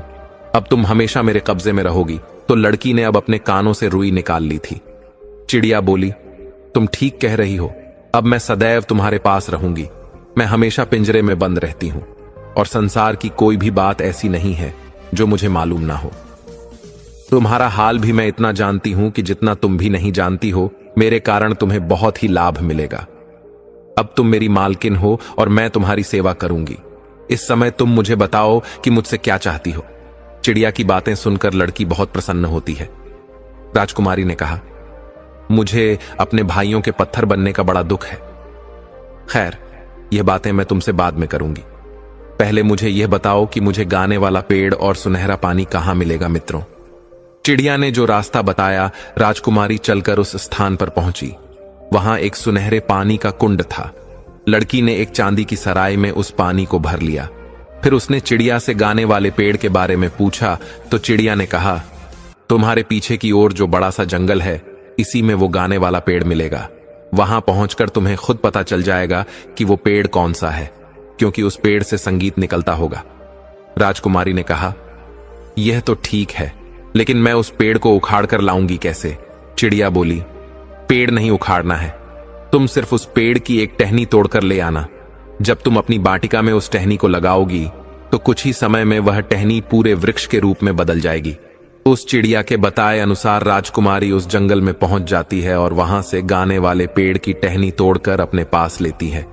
Speaker 1: अब तुम हमेशा मेरे कब्जे में रहोगी। तो लड़की ने अब अपने कानों से रुई निकाल ली थी। चिड़िया बोली, तुम ठीक कह रही हो, अब मैं सदैव तुम्हारे पास रहूंगी। मैं हमेशा पिंजरे में बंद रहती हूं और संसार की कोई भी बात ऐसी नहीं है जो मुझे मालूम ना हो। तुम्हारा हाल भी मैं इतना जानती हूं कि जितना तुम भी नहीं जानती हो। मेरे कारण तुम्हें बहुत ही लाभ मिलेगा। अब तुम मेरी मालकिन हो और मैं तुम्हारी सेवा करूंगी। इस समय तुम मुझे बताओ कि मुझसे क्या चाहती हो। चिड़िया की बातें सुनकर लड़की बहुत प्रसन्न होती है। राजकुमारी ने कहा, मुझे अपने भाइयों के पत्थर बनने का बड़ा दुख है। खैर, यह बातें मैं तुमसे बाद में करूंगी। पहले मुझे यह बताओ कि मुझे गाने वाला पेड़ और सुनहरा पानी कहां मिलेगा। मित्रों, चिड़िया ने जो रास्ता बताया, राजकुमारी चलकर उस स्थान पर पहुंची। वहां एक सुनहरे पानी का कुंड था। लड़की ने एक चांदी की सराय में उस पानी को भर लिया। फिर उसने चिड़िया से गाने वाले पेड़ के बारे में पूछा तो चिड़िया ने कहा, तुम्हारे पीछे की ओर जो बड़ा सा जंगल है, इसी में वो गाने वाला पेड़ मिलेगा। वहां पहुंचकर तुम्हें खुद पता चल जाएगा कि वो पेड़ कौन सा है, क्योंकि उस पेड़ से संगीत निकलता होगा। राजकुमारी ने कहा, यह तो ठीक है, लेकिन मैं उस पेड़ को उखाड़ कर लाऊंगी कैसे। चिड़िया बोली, पेड़ नहीं उखाड़ना है, तुम सिर्फ उस पेड़ की एक टहनी तोड़कर ले आना। जब तुम अपनी बाटिका में उस टहनी को लगाओगी तो कुछ ही समय में वह टहनी पूरे वृक्ष के रूप में बदल जाएगी। उस चिड़िया के बताए अनुसार राजकुमारी उस जंगल में पहुंच जाती है और वहां से गाने वाले पेड़ की टहनी तोड़कर अपने पास लेती है।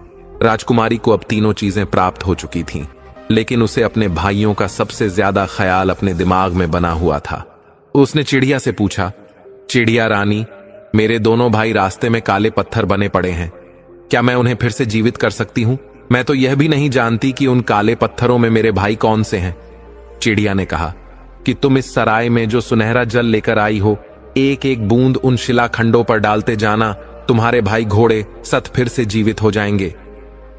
Speaker 1: राजकुमारी को अब तीनों चीजें प्राप्त हो चुकी थीं, लेकिन उसे अपने भाइयों का सबसे ज्यादा ख्याल अपने दिमाग में बना हुआ था। उसने चिड़िया से पूछा, चिड़िया रानी, मेरे दोनों भाई रास्ते में काले पत्थर बने पड़े हैं, क्या मैं उन्हें फिर से जीवित कर सकती हूं? मैं तो यह भी नहीं जानती कि उन काले पत्थरों में मेरे भाई कौन से हैं। चिड़िया ने कहा कि तुम इस सराय में जो सुनहरा जल लेकर आई हो, एक एक बूंद उन शिलाखंडों पर डालते जाना, तुम्हारे भाई घोड़े सत फिर से जीवित हो जाएंगे।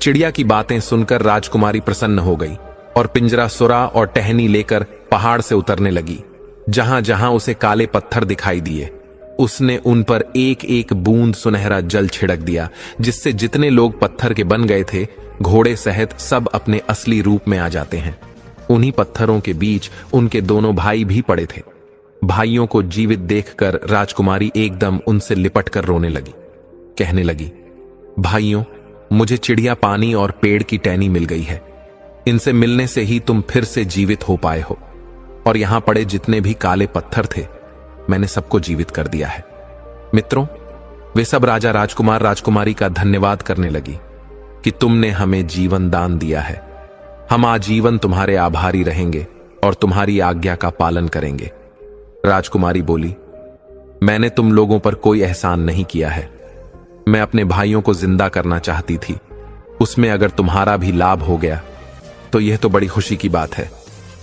Speaker 1: चिड़िया की बातें सुनकर राजकुमारी प्रसन्न हो गई और पिंजरा सुरा और टहनी लेकर पहाड़ से उतरने लगी। जहां जहां उसे काले पत्थर दिखाई दिए, उसने उन पर एक एक बूंद सुनहरा जल छिड़क दिया, जिससे जितने लोग पत्थर के बन गए थे, घोड़े सहित सब अपने असली रूप में आ जाते हैं। उन्हीं पत्थरों के बीच उनके दोनों भाई भी पड़े थे। भाइयों को जीवित देखकर राजकुमारी एकदम उनसे लिपट कर रोने लगी। कहने लगी, भाइयों, मुझे चिड़िया पानी और पेड़ की टहनी मिल गई है। इनसे मिलने से ही तुम फिर से जीवित हो पाए हो, और यहां पड़े जितने भी काले पत्थर थे, मैंने सबको जीवित कर दिया है। मित्रों, वे सब राजा राजकुमार राजकुमारी का धन्यवाद करने लगी कि तुमने हमें जीवन दान दिया है। हम आजीवन तुम्हारे आभारी रहेंगे और तुम्हारी आज्ञा का पालन करेंगे। राजकुमारी बोली, मैंने तुम लोगों पर कोई एहसान नहीं किया है। मैं अपने भाइयों को जिंदा करना चाहती थी। उसमें अगर तुम्हारा भी लाभ हो गया तो यह तो बड़ी खुशी की बात है।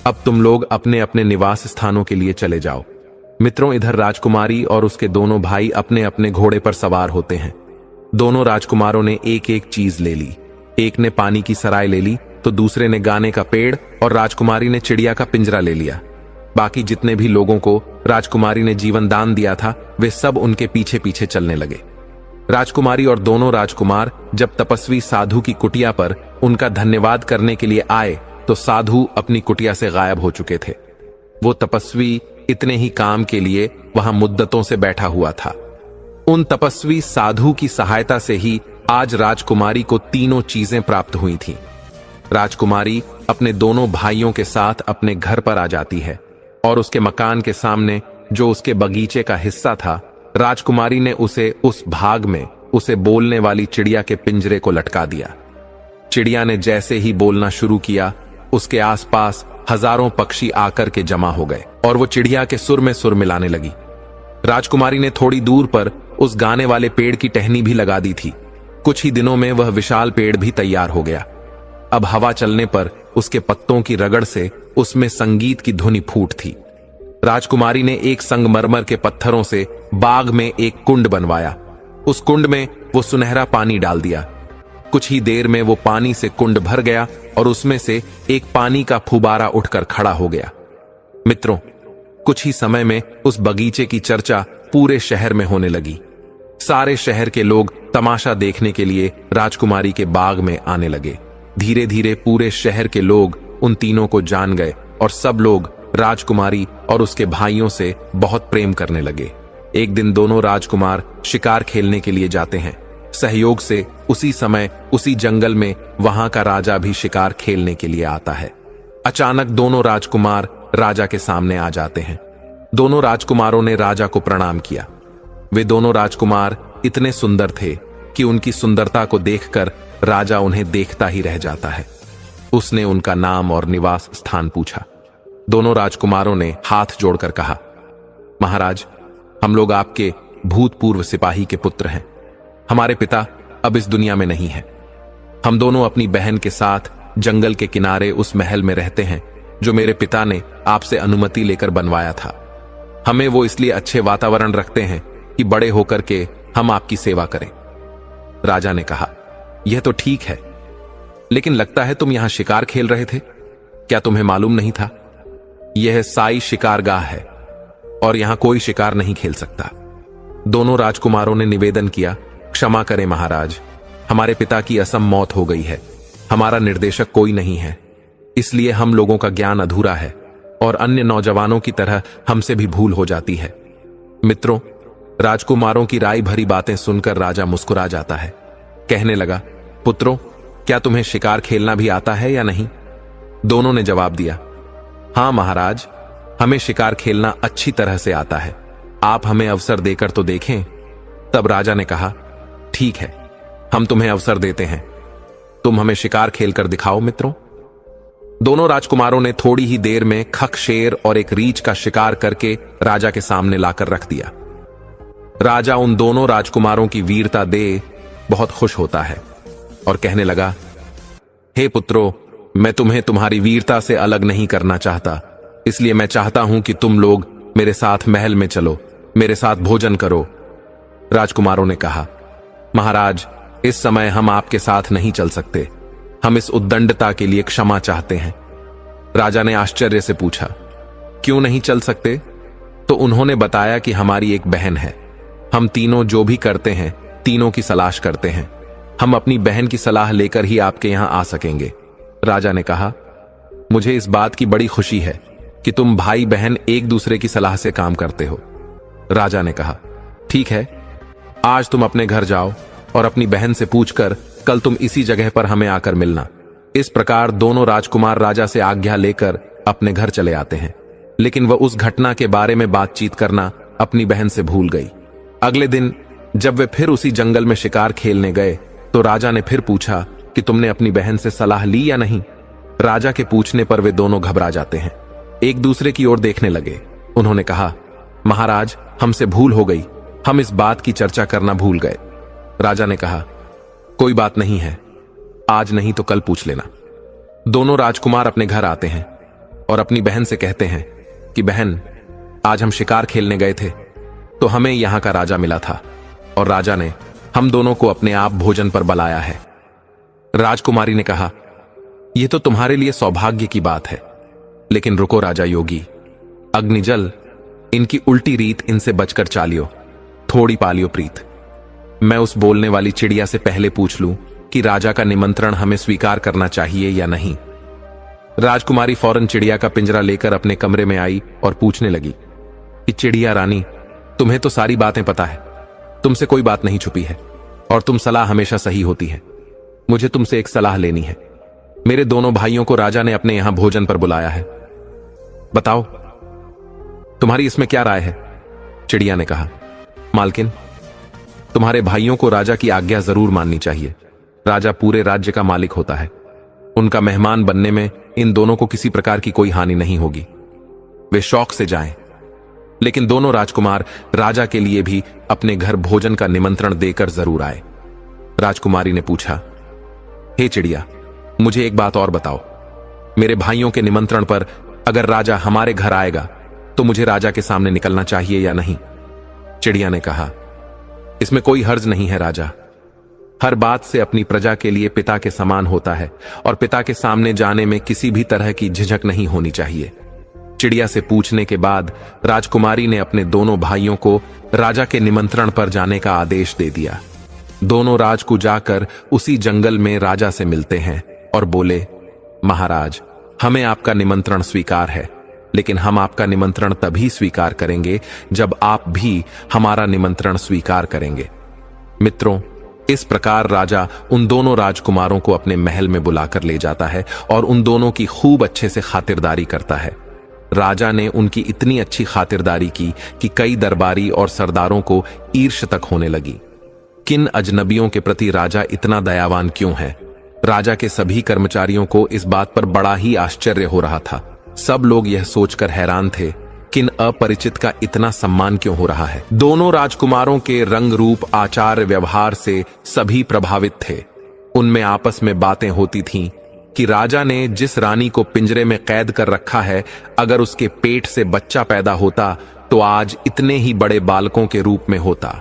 Speaker 1: अब तुम लोग अपने अपने निवास स्थानों के लिए चले जाओ। मित्रों, इधर राजकुमारी और उसके दोनों भाई अपने अपने घोड़े पर सवार होते हैं। दोनों राजकुमारों ने एक एक चीज ले ली। एक ने पानी की सराय ले ली, तो दूसरे ने गाने का पेड़, और राजकुमारी ने चिड़िया का पिंजरा ले लिया। बाकी जितने भी लोगों को राजकुमारी ने जीवन दान दिया था, वे सब उनके पीछे पीछे चलने लगे। राजकुमारी और दोनों राजकुमार जब तपस्वी साधु की कुटिया पर उनका धन्यवाद करने के लिए आए, तो साधु अपनी कुटिया से गायब हो चुके थे। वो तपस्वी इतने ही काम के लिए वहां मुद्दतों से बैठा हुआ था। उन तपस्वी साधु की सहायता से ही आज राजकुमारी को तीनों चीजें प्राप्त हुई थीं। राजकुमारी अपने दोनों भाइयों के साथ अपने घर पर आ जाती है, और उसके मकान के सामने जो उसके बगीचे का हिस्सा था, राजकुमारी ने उसे उस भाग में उसे बोलने वाली चिड़िया के पिंजरे को लटका दिया। चिड़िया ने जैसे ही बोलना शुरू किया, उसके आसपास हजारों पक्षी आकर के जमा हो गए और वो चिड़िया के सुर में सुर मिलाने लगी। राजकुमारी ने थोड़ी दूर पर उस गाने वाले पेड़ की टहनी भी लगा दी थी। कुछ ही दिनों में वह विशाल पेड़ भी तैयार हो गया। अब हवा चलने पर उसके पत्तों की रगड़ से उसमें संगीत की धुनी फूट थी। राजकुमारी ने एक संगमरमर के पत्थरों से बाग में एक कुंड बनवाया। उस कुंड में वो सुनहरा पानी डाल दिया। कुछ ही देर में वो पानी से कुंड भर गया और उसमें से एक पानी का फुबारा उठकर खड़ा हो गया। मित्रों, कुछ ही समय में उस बगीचे की चर्चा पूरे शहर में होने लगी। सारे शहर के लोग तमाशा देखने के लिए राजकुमारी के बाग में आने लगे। धीरे धीरे पूरे शहर के लोग उन तीनों को जान गए और सब लोग राजकुमारी और उसके भाइयों से बहुत प्रेम करने लगे। एक दिन दोनों राजकुमार शिकार खेलने के लिए जाते हैं। सहयोग से उसी समय उसी जंगल में वहां का राजा भी शिकार खेलने के लिए आता है। अचानक दोनों राजकुमार राजा के सामने आ जाते हैं। दोनों राजकुमारों ने राजा को प्रणाम किया। वे दोनों राजकुमार इतने सुंदर थे कि उनकी सुंदरता को देखकर राजा उन्हें देखता ही रह जाता है। उसने उनका नाम और निवास स्थान पूछा। दोनों राजकुमारों ने हाथ जोड़कर कहा, महाराज, हम लोग आपके भूतपूर्व सिपाही के पुत्र हैं। हमारे पिता अब इस दुनिया में नहीं है। हम दोनों अपनी बहन के साथ जंगल के किनारे उस महल में रहते हैं जो मेरे पिता ने आपसे अनुमति लेकर बनवाया था। हमें वो इसलिए अच्छे वातावरण रखते हैं कि बड़े होकर के हम आपकी सेवा करें। राजा ने कहा, यह तो ठीक है, लेकिन लगता है तुम यहां शिकार खेल रहे थे। क्या तुम्हें मालूम नहीं था? यह साई शिकारगाह है और यहां कोई शिकार नहीं खेल सकता। दोनों राजकुमारों ने निवेदन किया, क्षमा करें महाराज, हमारे पिता की असम मौत हो गई है। हमारा निर्देशक कोई नहीं है, इसलिए हम लोगों का ज्ञान अधूरा है और अन्य नौजवानों की तरह हमसे भी भूल हो जाती है। मित्रों, राजकुमारों की राय भरी बातें सुनकर राजा मुस्कुरा जाता है। कहने लगा, पुत्रों, क्या तुम्हें शिकार खेलना भी आता है या नहीं? दोनों ने जवाब दिया, हां महाराज, हमें शिकार खेलना अच्छी तरह से आता है। आप हमें अवसर देकर तो देखें। तब राजा ने कहा, ठीक है, हम तुम्हें अवसर देते हैं। तुम हमें शिकार खेलकर दिखाओ मित्रों। दोनों राजकुमारों ने थोड़ी ही देर में खक शेर और एक रीछ का शिकार करके राजा के सामने लाकर रख दिया। राजा उन दोनों राजकुमारों की वीरता देख बहुत खुश होता है और कहने लगा, हे पुत्रों, मैं तुम्हें तुम्हारी वीरता से अलग नहीं करना चाहता, इसलिए मैं चाहता हूं कि तुम लोग मेरे साथ महल में चलो, मेरे साथ भोजन करो। राजकुमारों ने कहा, महाराज, इस समय हम आपके साथ नहीं चल सकते, हम इस उद्दंडता के लिए क्षमा चाहते हैं। राजा ने आश्चर्य से पूछा, क्यों नहीं चल सकते? तो उन्होंने बताया कि हमारी एक बहन है, हम तीनों जो भी करते हैं तीनों की सलाह करते हैं, हम अपनी बहन की सलाह लेकर ही आपके यहां आ सकेंगे। राजा ने कहा, मुझे इस बात की बड़ी खुशी है कि तुम भाई बहन एक दूसरे की सलाह से काम करते हो। राजा ने कहा, ठीक है, आज तुम अपने घर जाओ और अपनी बहन से पूछकर कल तुम इसी जगह पर हमें आकर मिलना। इस प्रकार दोनों राजकुमार राजा से आज्ञा लेकर अपने घर चले आते हैं, लेकिन वह उस घटना के बारे में बातचीत करना अपनी बहन से भूल गई। अगले दिन जब वे फिर उसी जंगल में शिकार खेलने गए तो राजा ने फिर पूछा कि तुमने अपनी बहन से सलाह ली या नहीं। राजा के पूछने पर वे दोनों घबरा जाते हैं, एक दूसरे की ओर देखने लगे। उन्होंने कहा, महाराज, हमसे भूल हो गई, हम इस बात की चर्चा करना भूल गए। राजा ने कहा, कोई बात नहीं है, आज नहीं तो कल पूछ लेना। दोनों राजकुमार अपने घर आते हैं और अपनी बहन से कहते हैं कि बहन, आज हम शिकार खेलने गए थे तो हमें यहां का राजा मिला था और राजा ने हम दोनों को अपने आप भोजन पर बुलाया है। राजकुमारी ने कहा, यह तो तुम्हारे लिए सौभाग्य की बात है, लेकिन रुको राजा योगी, अग्निजल, इनकी उल्टी रीत इनसे बचकर चालियो, थोड़ी पालियो प्रीत। मैं उस बोलने वाली चिड़िया से पहले पूछ लूं कि राजा का निमंत्रण हमें स्वीकार करना चाहिए या नहीं। राजकुमारी फौरन चिड़िया का पिंजरा लेकर अपने कमरे में आई और पूछने लगी कि चिड़िया रानी, तुम्हें तो सारी बातें पता है, तुमसे कोई बात नहीं छुपी है और तुम सलाह हमेशा सही होती है। मुझे तुमसे एक सलाह लेनी है। मेरे दोनों भाइयों को राजा ने अपने यहां भोजन पर बुलाया है, बताओ तुम्हारी इसमें क्या राय है? चिड़िया ने कहा, मालकिन, तुम्हारे भाइयों को राजा की आज्ञा जरूर माननी चाहिए। राजा पूरे राज्य का मालिक होता है, उनका मेहमान बनने में इन दोनों को किसी प्रकार की कोई हानि नहीं होगी, वे शौक से जाएं। लेकिन दोनों राजकुमार राजा के लिए भी अपने घर भोजन का निमंत्रण देकर जरूर आए। राजकुमारी ने पूछा, हे चिड़िया, मुझे एक बात और बताओ, मेरे भाइयों के निमंत्रण पर अगर राजा हमारे घर आएगा तो मुझे राजा के सामने निकलना चाहिए या नहीं? चिड़िया ने कहा, इसमें कोई हर्ज नहीं है राजा, हर बात से अपनी प्रजा के लिए पिता के समान होता है और पिता के सामने जाने में किसी भी तरह की झिझक नहीं होनी चाहिए। चिड़िया से पूछने के बाद राजकुमारी ने अपने दोनों भाइयों को राजा के निमंत्रण पर जाने का आदेश दे दिया। दोनों राजकूट जाकर उसी जंगल में राजा से मिलते हैं और बोले, महाराज, हमें आपका निमंत्रण स्वीकार है, लेकिन हम आपका निमंत्रण तभी स्वीकार करेंगे जब आप भी हमारा निमंत्रण स्वीकार करेंगे। मित्रों, इस प्रकार राजा उन दोनों राजकुमारों को अपने महल में बुलाकर ले जाता है और उन दोनों की खूब अच्छे से खातिरदारी करता है। राजा ने उनकी इतनी अच्छी खातिरदारी की कि कई दरबारी और सरदारों को ईर्ष्या तक होने लगी। किन अजनबियों के प्रति राजा इतना दयावान क्यों है? राजा के सभी कर्मचारियों को इस बात पर बड़ा ही आश्चर्य हो रहा था। सब लोग यह सोचकर हैरान थे, किन अपरिचित का इतना सम्मान क्यों हो रहा है। दोनों राजकुमारों के रंग रूप, आचार व्यवहार से सभी प्रभावित थे। उनमें आपस में बातें होती थीं कि राजा ने जिस रानी को पिंजरे में कैद कर रखा है, अगर उसके पेट से बच्चा पैदा होता तो आज इतने ही बड़े बालकों के रूप में होता।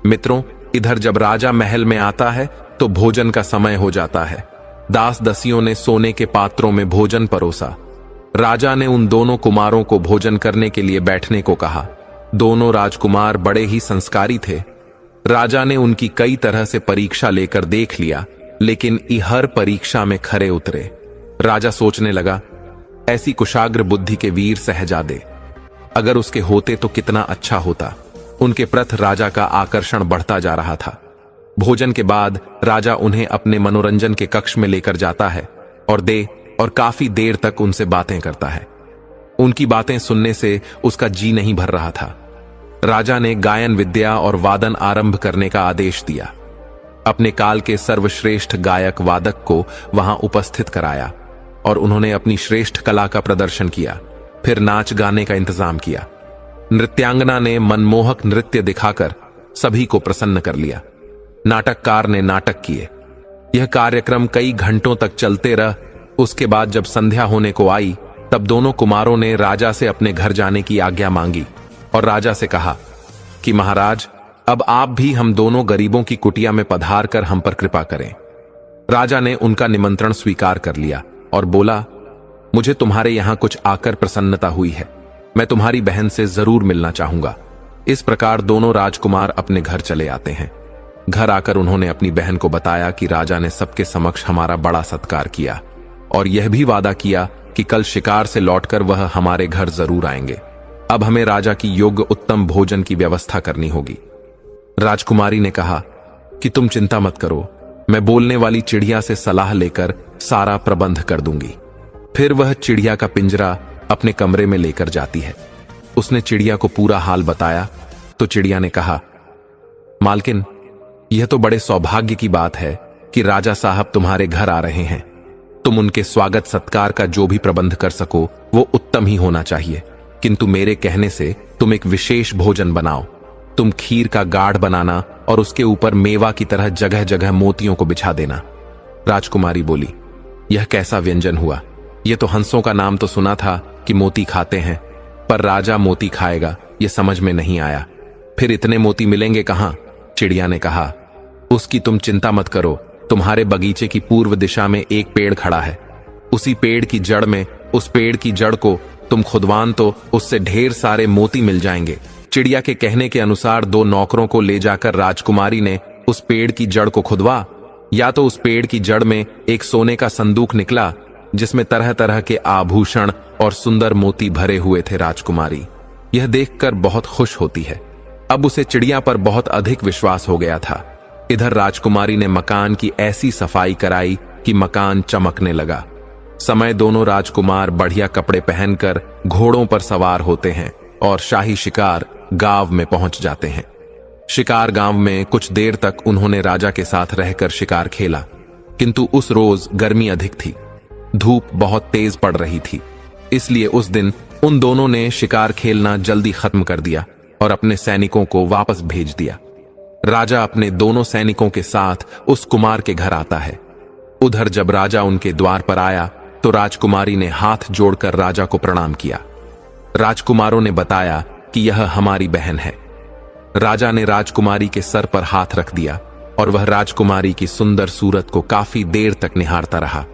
Speaker 1: मित्रों, इधर जब राजा महल में आता है तो भोजन का समय हो जाता है। दास दसियों ने सोने के पात्रों में भोजन परोसा। राजा ने उन दोनों कुमारों को भोजन करने के लिए बैठने को कहा। दोनों राजकुमार बड़े ही संस्कारी थे। राजा ने उनकी कई तरह से परीक्षा लेकर देख लिया, लेकिन हर परीक्षा में खरे उतरे। राजा सोचने लगा, ऐसी कुशाग्र बुद्धि के वीर शहजादे अगर उसके होते तो कितना अच्छा होता। उनके प्रति राजा का आकर्षण बढ़ता जा रहा था। भोजन के बाद राजा उन्हें अपने मनोरंजन के कक्ष में लेकर जाता है और काफी देर तक उनसे बातें करता है। उनकी बातें सुनने से उसका जी नहीं भर रहा था। राजा ने गायन विद्या और वादन आरंभ करने का आदेश दिया। अपने काल के सर्वश्रेष्ठ गायक वादक को वहां उपस्थित कराया और उन्होंने अपनी श्रेष्ठ कला का प्रदर्शन किया। फिर नाच गाने का इंतजाम किया। नृत्यांगना ने मनमोहक नृत्य दिखाकर सभी को प्रसन्न कर लिया। नाटककार ने नाटक किए। यह कार्यक्रम कई घंटों तक चलते रह। उसके बाद जब संध्या होने को आई तब दोनों कुमारों ने राजा से अपने घर जाने की आज्ञा मांगी और राजा से कहा कि महाराज, अब आप भी हम दोनों गरीबों की कुटिया में पधार कर हम पर कृपा करें। राजा ने उनका निमंत्रण स्वीकार कर लिया और बोला, मुझे तुम्हारे यहां कुछ आकर प्रसन्नता हुई है। मैं तुम्हारी बहन से जरूर मिलना चाहूंगा। इस प्रकार दोनों राजकुमार अपने घर चले आते हैं। घर आकर उन्होंने अपनी बहन को बताया कि राजा ने सबके समक्ष हमारा बड़ा सत्कार किया और यह भी वादा किया कि कल शिकार से लौटकर वह हमारे घर जरूर आएंगे। अब हमें राजा की योग्य उत्तम भोजन की व्यवस्था करनी होगी। राजकुमारी ने कहा कि तुम चिंता मत करो, मैं बोलने वाली चिड़िया से सलाह लेकर सारा प्रबंध कर दूंगी। फिर वह चिड़िया का पिंजरा अपने कमरे में लेकर जाती है। उसने चिड़िया को पूरा हाल बताया तो चिड़िया ने कहा, मालकिन, यह तो बड़े सौभाग्य की बात है कि राजा साहब तुम्हारे घर आ रहे हैं। तुम उनके स्वागत सत्कार का जो भी प्रबंध कर सको वो उत्तम ही होना चाहिए, किंतु मेरे कहने से तुम एक विशेष भोजन बनाओ। तुम खीर का गाढ़ बनाना और उसके ऊपर मेवा की तरह जगह जगह मोतियों को बिछा देना। राजकुमारी बोली, यह कैसा व्यंजन हुआ? यह तो हंसों का नाम तो सुना था कि मोती खाते हैं, पर राजा मोती खाएगा यह समझ में नहीं आया। फिर इतने मोती मिलेंगे कहां? चिड़िया ने कहा, उसकी तुम चिंता मत करो। तुम्हारे बगीचे की पूर्व दिशा में एक पेड़ खड़ा है। उसी पेड़ की जड़ में, उस पेड़ की जड़ को तुम खुदवान तो उससे ढेर सारे मोती मिल जाएंगे। चिड़िया के कहने के अनुसार दो नौकरों को ले जाकर राजकुमारी ने उस पेड़ की जड़ को खुदवा। या तो उस पेड़ की जड़ में एक सोने का संदूक निकला जिसमें तरह तरह के आभूषण और सुंदर मोती भरे हुए थे। राजकुमारी यह देखकर बहुत खुश होती है। अब उसे चिड़िया पर बहुत अधिक विश्वास हो गया था। इधर राजकुमारी ने मकान की ऐसी सफाई कराई कि मकान चमकने लगा। समय दोनों राजकुमार बढ़िया कपड़े पहनकर घोड़ों पर सवार होते हैं और शाही शिकार गांव में पहुंच जाते हैं। शिकार गांव में कुछ देर तक उन्होंने राजा के साथ रहकर शिकार खेला, किंतु उस रोज गर्मी अधिक थी। धूप बहुत तेज पड़ रही थी, इसलिए उस दिन उन दोनों ने शिकार खेलना जल्दी खत्म कर दिया और अपने सैनिकों को वापस भेज दिया। राजा अपने दोनों सैनिकों के साथ उस कुमार के घर आता है। उधर जब राजा उनके द्वार पर आया तो राजकुमारी ने हाथ जोड़कर राजा को प्रणाम किया। राजकुमारों ने बताया कि यह हमारी बहन है। राजा ने राजकुमारी के सर पर हाथ रख दिया और वह राजकुमारी की सुंदर सूरत को काफी देर तक निहारता रहा।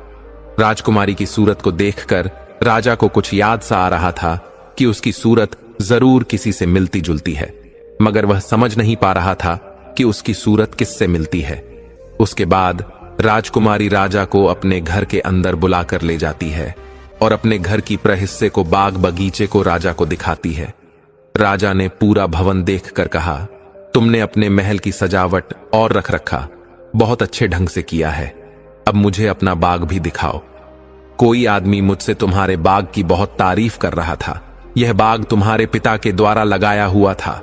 Speaker 1: राजकुमारी की सूरत को देखकर राजा को कुछ याद सा आ रहा था कि उसकी सूरत जरूर किसी से मिलती जुलती है, मगर वह समझ नहीं पा रहा था कि उसकी सूरत किससे मिलती है। उसके बाद राजकुमारी राजा को अपने घर के अंदर बुलाकर ले जाती है और अपने घर की प्रहिस्से को, बाग बगीचे को राजा को दिखाती है। राजा ने पूरा भवन देखकर कहा, तुमने अपने महल की सजावट और रख रखा बहुत अच्छे ढंग से किया है। अब मुझे अपना बाग भी दिखाओ। कोई आदमी मुझसे तुम्हारे बाग की बहुत तारीफ कर रहा था। यह बाग तुम्हारे पिता के द्वारा लगाया हुआ था।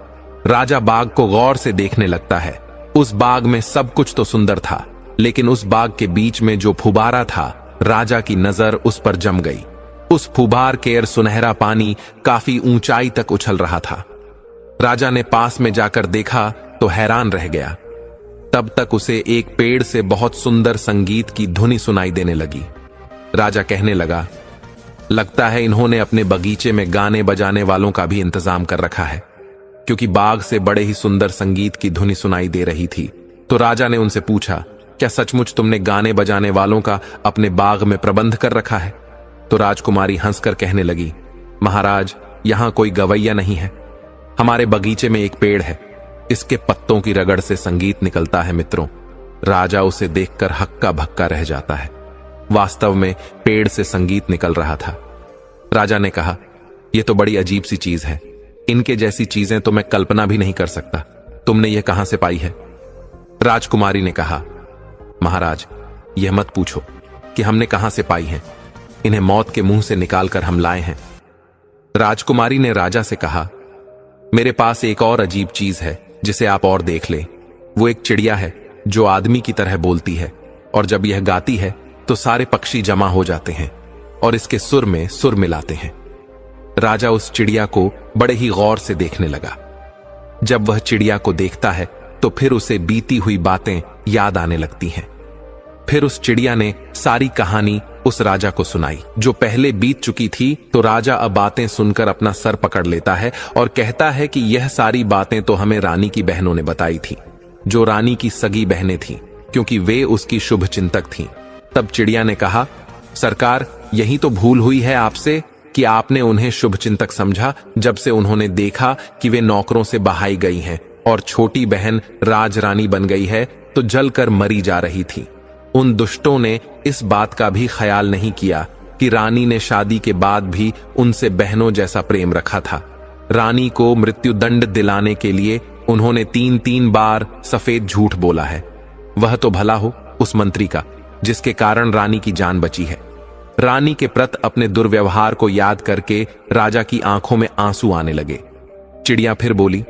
Speaker 1: राजा बाग को गौर से देखने लगता है। उस बाग में सब कुछ तो सुंदर था, लेकिन उस बाग के बीच में जो फुबारा था, राजा की नजर उस पर जम गई। उस फुबार केर सुनहरा पानी काफी ऊंचाई तक उछल रहा था। राजा ने पास में जाकर देखा तो हैरान रह गया। तब तक उसे एक पेड़ से बहुत सुंदर संगीत की धुनी सुनाई देने लगी। राजा कहने लगा, लगता है इन्होंने अपने बगीचे में गाने बजाने वालों का भी इंतजाम कर रखा है, क्योंकि बाग से बड़े ही सुंदर संगीत की धुनी सुनाई दे रही थी। तो राजा ने उनसे पूछा, क्या सचमुच तुमने गाने बजाने वालों का अपने बाग में प्रबंध कर रखा है? तो राजकुमारी हंसकर कहने लगी, महाराज, यहां कोई गवैया नहीं है। हमारे बगीचे में एक पेड़ है, इसके पत्तों की रगड़ से संगीत निकलता है। मित्रों, राजा उसे देखकर हक्का भक्का रह जाता है। वास्तव में पेड़ से संगीत निकल रहा था। राजा ने कहा, यह तो बड़ी अजीब सी चीज है। इनके जैसी चीजें तो मैं कल्पना भी नहीं कर सकता। तुमने यह कहां से पाई है? राजकुमारी ने कहा, महाराज, यह मत पूछो कि हमने कहां से पाई है। इन्हें मौत के मुंह से निकालकर हम लाए हैं। राजकुमारी ने राजा से कहा, मेरे पास एक और अजीब चीज है जिसे आप और देख लें। वो एक चिड़िया है जो आदमी की तरह बोलती है, और जब यह गाती है तो सारे पक्षी जमा हो जाते हैं और इसके सुर में सुर मिलाते हैं। राजा उस चिड़िया को बड़े ही गौर से देखने लगा। जब वह चिड़िया को देखता है तो फिर उसे बीती हुई बातें याद आने लगती हैं। फिर उस चिड़िया ने सारी कहानी उस राजा को सुनाई जो पहले बीत चुकी थी। तो राजा अब बातें सुनकर अपना सर पकड़ लेता है और कहता है कि यह सारी बातें तो हमें रानी की बहनों ने बताई थी, जो रानी की सगी बहनें थीं, क्योंकि वे उसकी शुभ चिंतक थीं। तब चिड़िया ने कहा, सरकार, यही तो भूल हुई है आपसे कि आपने उन्हें शुभ चिंतक समझा जब से उन्होंने देखा कि वे नौकरों से बहाई गई हैं और छोटी बहन राजरानी बन गई है तो जलकर मरी जा रही थी। उन दुष्टों ने इस बात का भी ख्याल नहीं किया कि रानी ने शादी के बाद भी उनसे बहनों जैसा प्रेम रखा था। रानी को मृत्युदंड दिलाने के लिए उन्होंने 3-3 बार सफेद झूठ बोला है। वह तो भला हो उस मंत्री का जिसके कारण रानी की जान बची है। रानी के प्रति अपने दुर्व्यवहार को याद करके राजा की आंखों में आंसू आने लगे। चिड़िया फिर बोली,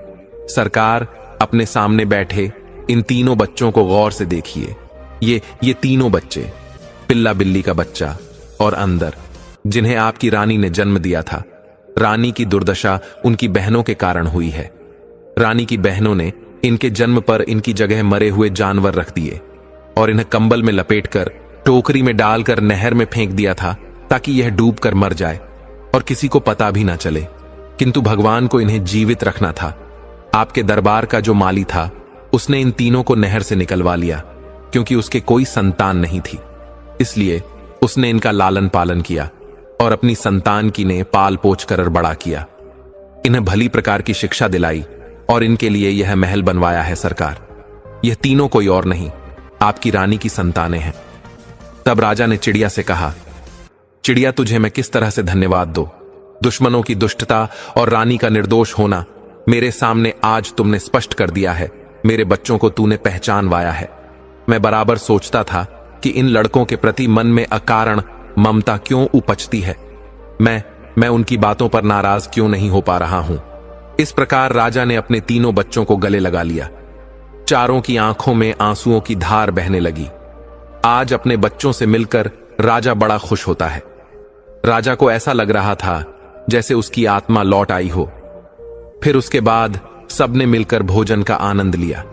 Speaker 1: सरकार, अपने सामने बैठे इन तीनों बच्चों को गौर से देखिए। ये तीनों बच्चे, पिल्ला बिल्ली का बच्चा और अंदर, जिन्हें आपकी रानी ने जन्म दिया था। रानी की दुर्दशा उनकी बहनों के कारण हुई है। रानी की बहनों ने इनके जन्म पर इनकी जगह मरे हुए जानवर रख दिए और इन्हें कंबल में लपेटकर टोकरी में डालकर नहर में फेंक दिया था ताकि यह डूब कर मर जाए और किसी को पता भी ना चले। किंतु भगवान को इन्हें जीवित रखना था। आपके दरबार का जो माली था उसने इन तीनों को नहर से निकलवा लिया क्योंकि उसके कोई संतान नहीं थी। इसलिए उसने इनका लालन पालन किया और अपनी संतान की ने पाल पोछ कर बड़ा किया। इन्हें भली प्रकार की शिक्षा दिलाई और इनके लिए यह महल बनवाया है सरकार। यह तीनों कोई और नहीं, आपकी रानी की संतानें हैं। तब राजा ने चिड़िया से कहा, चिड़िया, तुझे मैं किस तरह से धन्यवाद दूं? दुश्मनों की दुष्टता और रानी का निर्दोष होना मेरे सामने आज तुमने स्पष्ट कर दिया है। मेरे बच्चों को तूने पहचानवाया है। मैं बराबर सोचता था कि इन लड़कों के प्रति मन में अकारण ममता क्यों उपजती है। मैं उनकी बातों पर नाराज क्यों नहीं हो पा रहा हूं। इस प्रकार राजा ने अपने तीनों बच्चों को गले लगा लिया। चारों की आंखों में आंसुओं की धार बहने लगी। आज अपने बच्चों से मिलकर राजा बड़ा खुश होता है। राजा को ऐसा लग रहा था जैसे उसकी आत्मा लौट आई हो। फिर उसके बाद सबने मिलकर भोजन का आनंद लिया।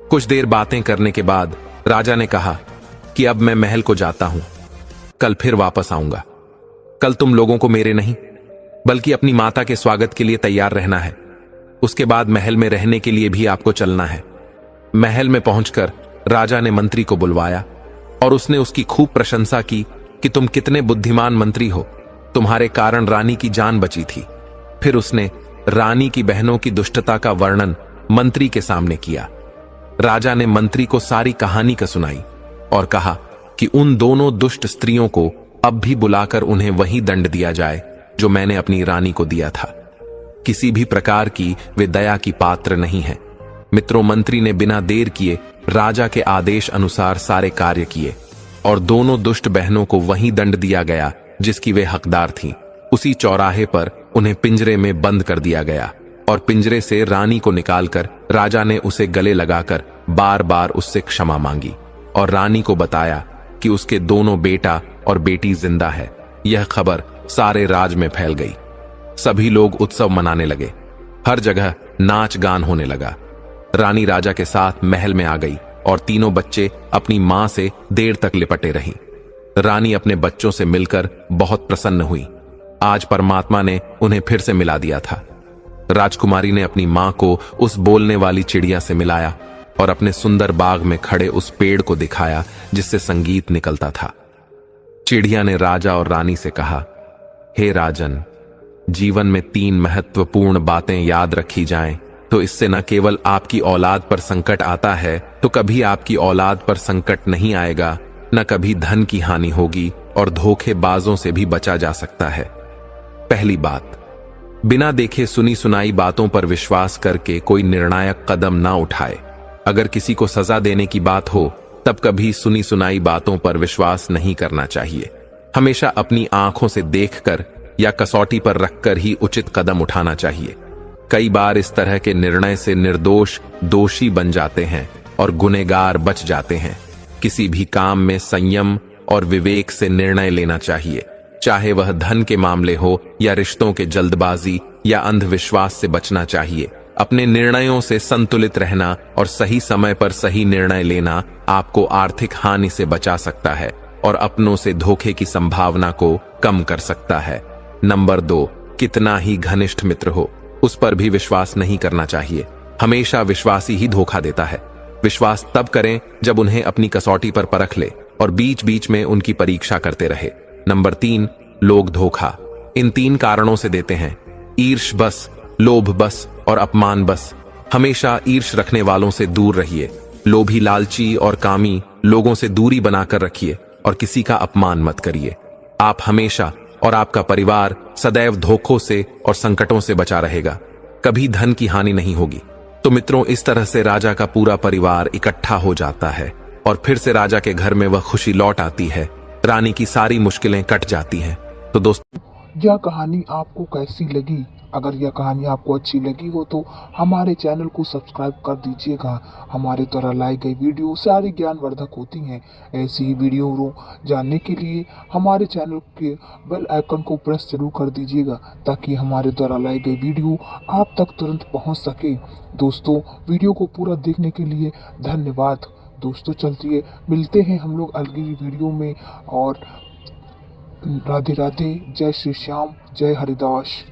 Speaker 1: कुछ देर बातें करने के बाद राजा ने कहा कि अब मैं महल को जाता हूं, कल फिर वापस आऊंगा। कल तुम लोगों को मेरे नहीं बल्कि अपनी माता के स्वागत के लिए तैयार रहना है। उसके बाद महल में रहने के लिए भी आपको चलना है। महल में पहुंचकर राजा ने मंत्री को बुलवाया और उसने उसकी खूब प्रशंसा की कि तुम कितने बुद्धिमान मंत्री हो, तुम्हारे कारण रानी की जान बची थी। फिर उसने रानी की बहनों की दुष्टता का वर्णन मंत्री के सामने किया। राजा ने मंत्री को सारी कहानी का सुनाई और कहा कि उन दोनों दुष्ट स्त्रियों को अब भी बुलाकर उन्हें वही दंड दिया जाए जो मैंने अपनी रानी को दिया था। किसी भी प्रकार की वे दया की पात्र नहीं है। मित्रों, मंत्री ने बिना देर किए राजा के आदेश अनुसार सारे कार्य किए और दोनों दुष्ट बहनों को वही दंड दिया गया जिसकी वे हकदार थीं। उसी चौराहे पर उन्हें पिंजरे में बंद कर दिया गया और पिंजरे से रानी को निकालकर राजा ने उसे गले लगाकर बार बार उससे क्षमा मांगी और रानी को बताया कि उसके दोनों बेटा और बेटी जिंदा है। यह खबर सारे राज में फैल गई। सभी लोग उत्सव मनाने लगे। हर जगह नाच गान होने लगा। रानी राजा के साथ महल में आ गई और तीनों बच्चे अपनी मां से देर तक लिपटे रहीं। रानी अपने बच्चों से मिलकर बहुत प्रसन्न हुई। आज परमात्मा ने उन्हें फिर से मिला दिया था। राजकुमारी ने अपनी मां को उस बोलने वाली चिड़िया से मिलाया और अपने सुंदर बाग में खड़े उस पेड़ को दिखाया जिससे संगीत निकलता था। चिड़िया ने राजा और रानी से कहा, हे राजन, जीवन में 3 महत्वपूर्ण बातें याद रखी जाएं तो इससे न केवल आपकी औलाद पर संकट आता है, तो कभी आपकी औलाद पर संकट नहीं आएगा, न कभी धन की हानि होगी और धोखेबाजों से भी बचा जा सकता है। पहली बात, बिना देखे सुनी सुनाई बातों पर विश्वास करके कोई निर्णायक कदम ना उठाए। अगर किसी को सजा देने की बात हो तब कभी सुनी सुनाई बातों पर विश्वास नहीं करना चाहिए। हमेशा अपनी आंखों से देखकर या कसौटी पर रखकर ही उचित कदम उठाना चाहिए। कई बार इस तरह के निर्णय से निर्दोष दोषी बन जाते हैं और गुनहगार बच जाते हैं। किसी भी काम में संयम और विवेक से निर्णय लेना चाहिए, चाहे वह धन के मामले हो या रिश्तों के जल्दबाजी या अंधविश्वास से बचना चाहिए। अपने निर्णयों से संतुलित रहना और सही समय पर सही निर्णय लेना आपको आर्थिक हानि से बचा सकता है और अपनों से धोखे की संभावना को कम कर सकता है। नंबर 2, कितना ही घनिष्ठ मित्र हो, उस पर भी विश्वास नहीं करना चाहिए। हमेशा विश्वासी ही धोखा देता है। विश्वास तब करें जब उन्हें अपनी कसौटी पर परख ले और बीच बीच में उनकी परीक्षा करते रहे। नंबर 3, लोग धोखा इन 3 कारणों से देते हैं: ईर्ष बस, लोभ बस और अपमान बस। हमेशा ईर्ष रखने वालों से दूर रहिए। लोभी, लालची और कामी लोगों से दूरी बनाकर रखिए और किसी का अपमान मत करिए। आप हमेशा और आपका परिवार सदैव धोखों से और संकटों से बचा रहेगा। कभी धन की हानि नहीं होगी। तो मित्रों, इस तरह से राजा का पूरा परिवार इकट्ठा हो जाता है और फिर से राजा के घर में वह खुशी लौट आती है। रानी की सारी मुश्किलें कट जाती हैं। तो दोस्तों,
Speaker 2: यह कहानी आपको कैसी लगी? अगर यह कहानी आपको अच्छी लगी हो तो हमारे चैनल को सब्सक्राइब कर दीजिएगा। हमारे द्वारा लाई गई वीडियो सारी ज्ञानवर्धक होती हैं। ऐसी ही वीडियो जानने के लिए हमारे चैनल के बेल आइकन को प्रेस जरूर कर दीजिएगा, ताकि हमारे द्वारा लाई गई वीडियो आप तक तुरंत पहुंच सके। दोस्तों, वीडियो को पूरा देखने के लिए धन्यवाद। दोस्तों, चलती मिलते हैं हम लोग अगली वीडियो में। और राधे राधे, जय श्री श्याम, जय हरिदास।